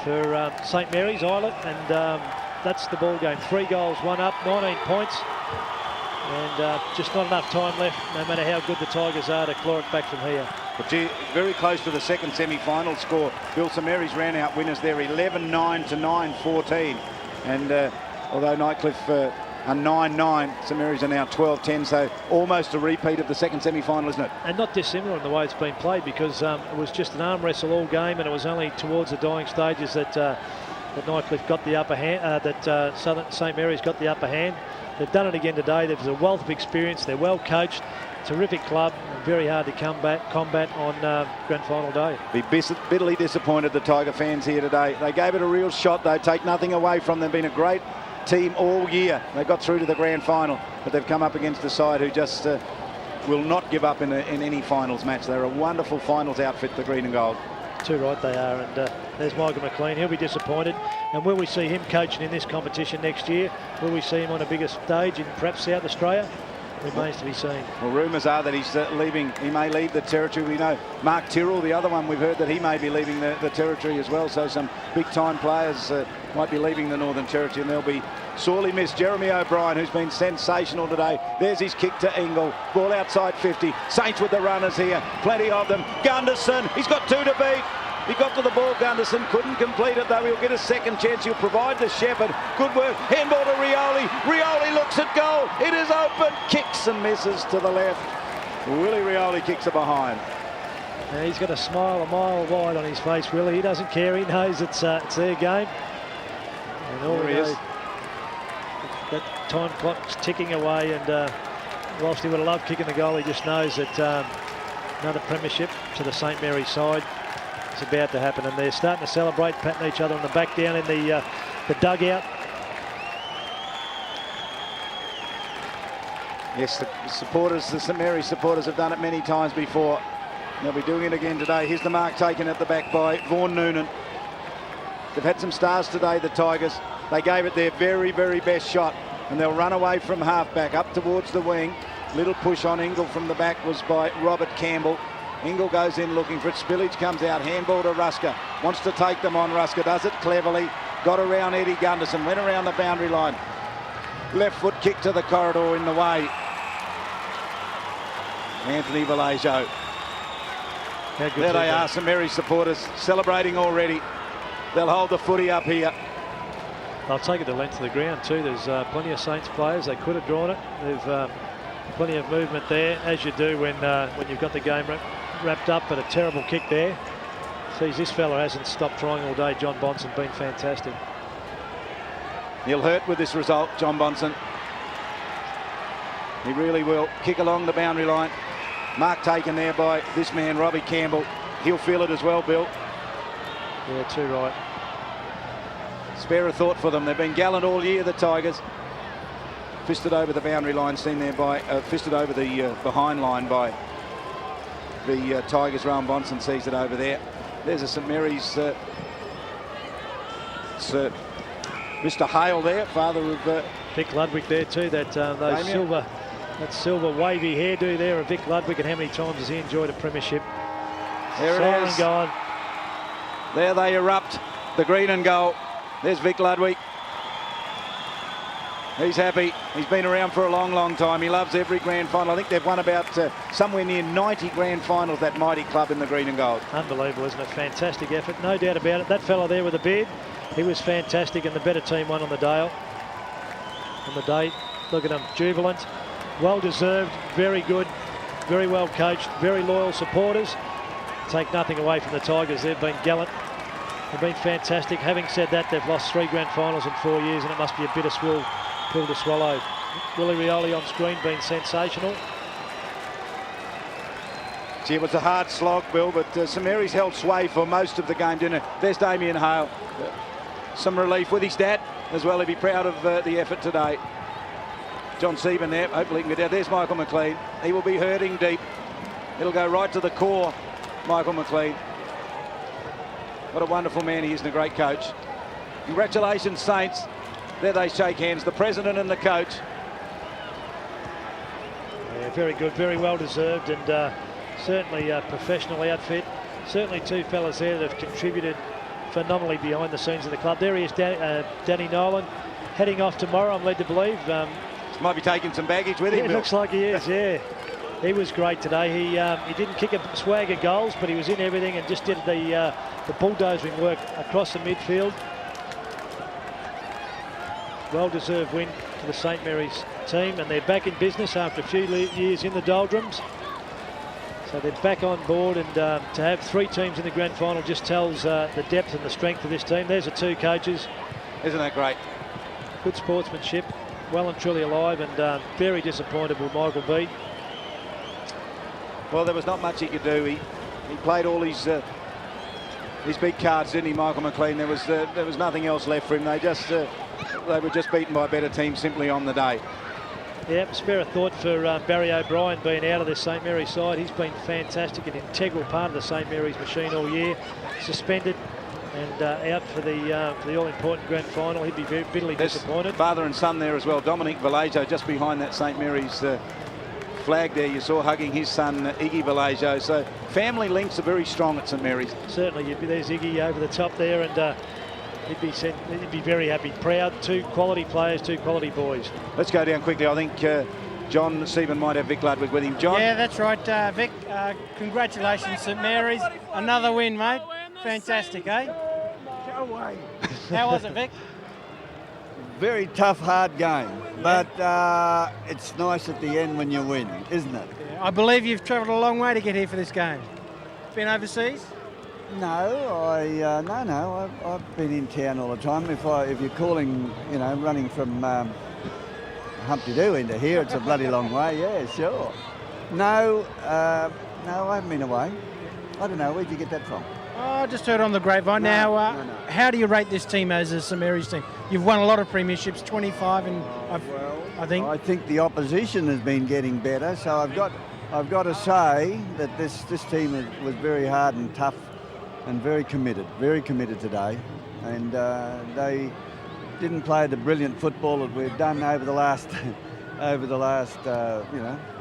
[SPEAKER 2] for StMarys, Eilett, and that's the ball game. 3 goals, 1 up, 19 points, and just not enough time left, no matter how good the Tigers are, to claw it back from here.
[SPEAKER 1] But gee, very close to the second semi-final score. Bill, StMarys ran out winners there, 11-9 to 9-14, and although Nightcliff a 9-9. StMarys are now 12-10, so almost a repeat of the second semi-final, isn't it?
[SPEAKER 2] And not dissimilar in the way it's been played, because it was just an arm wrestle all game, and it was only towards the dying stages that Nightcliff got the upper hand, StMarys got the upper hand. They've done it again today. There's a wealth of experience. They're well coached. Terrific club. Very hard to combat on grand final day.
[SPEAKER 1] Be bitterly disappointed, the Tiger fans here today. They gave it a real shot, though. Take nothing away from them. Been a great team all year. They got through to the grand final, but they've come up against a side who just will not give up in any finals match. They're a wonderful finals outfit, the green and gold.
[SPEAKER 2] Too right they are, and there's Michael McLean. He'll be disappointed. And will we see him coaching in this competition next year? Will we see him on a bigger stage in perhaps South Australia? Remains to be seen.
[SPEAKER 1] Well, rumours are that he's leaving. He may leave the territory. We know Mark Tyrrell, the other one, we've heard that he may be leaving the territory as well. So some big-time players might be leaving the Northern Territory, and they'll be sorely missed. Jeremy O'Brien, who's been sensational today. There's his kick to Ingle. Ball outside 50. Saints with the runners here. Plenty of them. Gunderson, he's got 2 to beat. He got to the ball, Gunderson, couldn't complete it though. He'll get a second chance. He'll provide the Shepherd. Good work. Handball to Rioli. Rioli looks at goal. It is open. Kicks and misses to the left. Willie Rioli kicks it behind.
[SPEAKER 2] And he's got a smile a mile wide on his face, Willie. He doesn't care. He knows it's their game. And all
[SPEAKER 1] There he is.
[SPEAKER 2] That time clock's ticking away, and whilst he would have loved kicking the goal, he just knows that another premiership to the StMarys side is about to happen, and they're starting to celebrate, patting each other on the back down in the dugout.
[SPEAKER 1] Yes, the supporters, the StMarys supporters have done it many times before. They'll be doing it again today. Here's the mark taken at the back by Vaughan Noonan. They've had some stars today, the Tigers. They gave it their very, very best shot, and they'll run away from half-back up towards the wing. Little push on Ingle from the back was by Robert Campbell. Ingle goes in looking for it. Spillage comes out. Handball to Rusker. Wants to take them on. Rusker does it cleverly. Got around Eddie Gunderson. Went around the boundary line. Left foot kick to the corridor in the way. Anthony Vallejo. There they are, StMarys supporters celebrating already. They'll hold the footy up here.
[SPEAKER 2] They'll take it the length of the ground too. There's plenty of Saints players. They could have drawn it. They've plenty of movement there, as you do when you've got the game wrapped up, but a terrible kick there. Sees this fella hasn't stopped trying all day. John Bonson been fantastic.
[SPEAKER 1] He'll hurt with this result, John Bonson. He really will. Kick along the boundary line. Mark taken there by this man, Robbie Campbell. He'll feel it as well, Bill.
[SPEAKER 2] Yeah, too right.
[SPEAKER 1] Spare a thought for them. They've been gallant all year, the Tigers. Fisted over the boundary line, seen there by fisted over the behind line by the Tigers. Rowan Bonson sees it over there. There's a StMarys. Mr. Hale there, father of
[SPEAKER 2] Vic Ludwig there too. That silver wavy hairdo there of Vic Ludwig, and how many times has he enjoyed a premiership?
[SPEAKER 1] There it is.
[SPEAKER 2] Gone.
[SPEAKER 1] There they erupt. The green and gold. There's Vic Ludwig. He's happy. He's been around for a long, long time. He loves every grand final. I think they've won about somewhere near 90 grand finals, that mighty club in the green and gold.
[SPEAKER 2] Unbelievable, isn't it? Fantastic effort, no doubt about it. That fella there with the beard, he was fantastic, and the better team won on the day. Look at him, jubilant, well deserved, very good, very well coached, very loyal supporters. Take nothing away from the Tigers. They've been gallant. They've been fantastic. Having said that, they've lost 3 grand finals in 4 years, and it must be a bitter pill to swallow. Willie Rioli on screen being sensational.
[SPEAKER 1] Gee, it was a hard slog, Bill, but StMarys held sway for most of the game, didn't it? There's Damien Hale. Some relief with his dad as well. He'd be proud of the effort today. John Seaman there. Hopefully he can get down. There's Michael McLean. He will be hurting deep. It'll go right to the core, Michael McLean. What a wonderful man he is, and a great coach. Congratulations, Saints. There they shake hands, the president and the coach.
[SPEAKER 2] Yeah, very good, very well deserved, and certainly a professional outfit. Certainly 2 fellas there that have contributed phenomenally behind the scenes of the club. There he is, Danny Nolan, heading off tomorrow, I'm led to believe.
[SPEAKER 1] Might be taking some baggage with him.
[SPEAKER 2] It looks like he is, yeah. He was great today. He didn't kick a swag of goals, but he was in everything and just did the bulldozing work across the midfield. Well-deserved win for the St Marys team, and they're back in business after a few years in the doldrums. So they're back on board, and to have 3 teams in the grand final just tells the depth and the strength of this team. There's the 2 coaches.
[SPEAKER 1] Isn't that great?
[SPEAKER 2] Good sportsmanship, well and truly alive, and very disappointed with Michael B.
[SPEAKER 1] Well, there was not much he could do. He played all his big cards, didn't he, Michael McLean? There was nothing else left for him. They were just beaten by a better team simply on the day.
[SPEAKER 2] Yeah, spare a thought for Barry O'Brien being out of this St Marys side. He's been fantastic, an integral part of the St Marys machine all year. Suspended and out for the all-important grand final. He'd be very bitterly disappointed.
[SPEAKER 1] Father and son there as well. Dominic Vallejo just behind that St Marys flag there. You saw hugging his son Iggy Vallejo. So family links are very strong at St Marys.
[SPEAKER 2] Certainly, there's Iggy over the top there, and he'd be very happy. Proud. 2 quality players, 2 quality boys.
[SPEAKER 1] Let's go down quickly. I think John Stephen might have Vic Ludwig with him. John?
[SPEAKER 3] Yeah, that's right, Vic. Congratulations, St Marys. Another win, mate. Fantastic, eh?
[SPEAKER 4] Go away.
[SPEAKER 3] How was it, Vic?
[SPEAKER 4] Very tough, hard game, but it's nice at the end when you win, isn't it?
[SPEAKER 3] Yeah, I believe you've travelled a long way to get here for this game. Been overseas?
[SPEAKER 4] No, no. I've been in town all the time. If you're calling, running from Humpty Doo into here, it's a bloody long way. Yeah, sure. No, I haven't been away. I don't know. Where'd you get that from?
[SPEAKER 3] Oh, I just heard on the grapevine.
[SPEAKER 4] No.
[SPEAKER 3] How do you rate this team as a St Marys team? You've won a lot of premierships, 25, and I think
[SPEAKER 4] the opposition has been getting better. So I've got to say that this team was very hard and tough, and very committed today. And they didn't play the brilliant football that we've done over the last,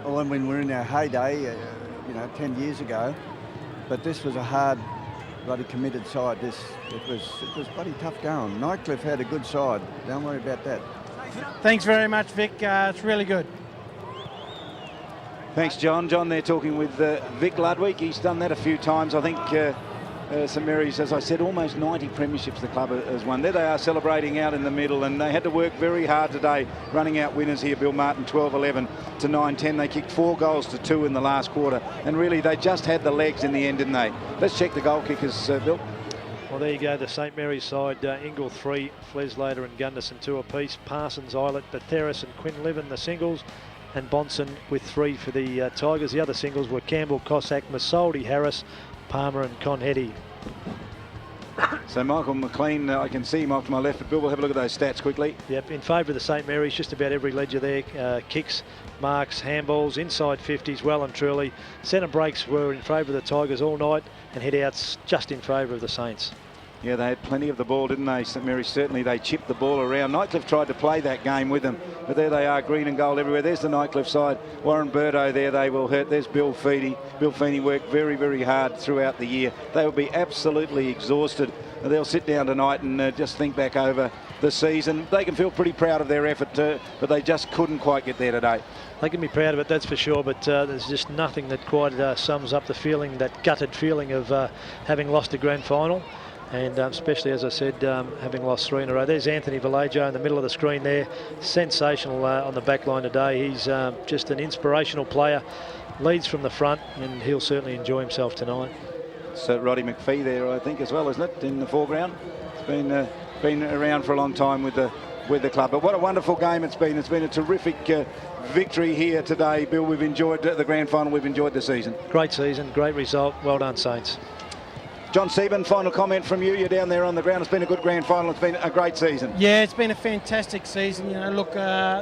[SPEAKER 4] when we were in our heyday, 10 years ago. But this was a hard, bloody committed side. It was bloody tough going. Nightcliff had a good side. Don't worry about that.
[SPEAKER 3] Thanks very much, Vic. It's really good.
[SPEAKER 1] Thanks, John. John there talking with Vic Ludwig. He's done that a few times. I think St Marys, as I said, almost 90 premierships the club has won. There they are celebrating out in the middle, and they had to work very hard today, running out winners here. Bill Martin 12-11 to 9-10. They kicked 4 goals to 2 in the last quarter, and really they just had the legs in the end, didn't they? Let's check the goal kickers, Bill.
[SPEAKER 2] Well, there you go, the St Marys side. Ingle 3, Fleslater and Gunderson 2 apiece. Parsons, Eilert, Batheris and Quinlivan the singles, and Bonson with 3 for the Tigers. The other singles were Campbell, Cossack, Masoldi, Harris, Palmer and Conhetty.
[SPEAKER 1] So Michael McLean, I can see him off to my left, but Bill will have a look at those stats quickly.
[SPEAKER 2] Yep, in favour of the St Marys, just about every ledger there. Kicks, marks, handballs, inside 50s, well and truly. Centre breaks were in favour of the Tigers all night, and head-outs just in favour of the Saints.
[SPEAKER 1] Yeah, they had plenty of the ball, didn't they, St Marys? Certainly they chipped the ball around. Nightcliff tried to play that game with them, but there they are, green and gold everywhere. There's the Nightcliff side. Warren Burdo there, they will hurt. There's Bill Feeney. Bill Feeney worked very, very hard throughout the year. They will be absolutely exhausted. They'll sit down tonight and just think back over the season. They can feel pretty proud of their effort, but they just couldn't quite get there today.
[SPEAKER 2] They can be proud of it, that's for sure, but there's just nothing that quite sums up the feeling, that gutted feeling of having lost a grand final. And especially, as I said, having lost 3 in a row. There's Anthony Vallejo in the middle of the screen there. Sensational on the back line today. He's just an inspirational player. Leads from the front, and he'll certainly enjoy himself tonight.
[SPEAKER 1] So Roddy McPhee there, I think, as well, isn't it, in the foreground? It's been around for a long time with the club. But what a wonderful game it's been. It's been a terrific victory here today, Bill. We've enjoyed the grand final. We've enjoyed the season.
[SPEAKER 2] Great season, great result. Well done, Saints.
[SPEAKER 1] John Stephen, final comment from you. You're down there on the ground. It's been a good grand final. It's been a great season.
[SPEAKER 3] Yeah, it's been a fantastic season. Look,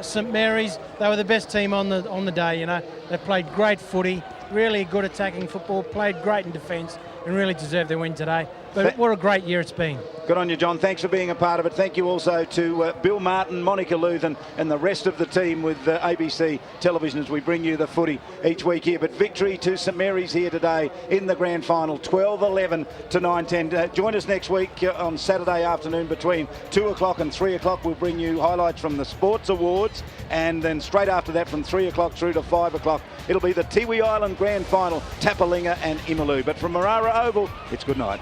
[SPEAKER 3] St Marys, they were the best team on the day. They played great footy, really good attacking football, played great in defence, and really deserved their win today. But what a great year it's been.
[SPEAKER 1] Good on you, John. Thanks for being a part of it. Thank you also to Bill Martin, Monica Luthen and the rest of the team with ABC Television as we bring you the footy each week here. But victory to St Marys here today in the grand final, 12-11 to 9-10. Join us next week on Saturday afternoon between 2 o'clock and 3 o'clock. We'll bring you highlights from the Sports Awards, and then straight after that from 3 o'clock through to 5 o'clock, it'll be the Tiwi Island grand final, Tapalinga and Imaloo. But from Marara Oval, it's good night.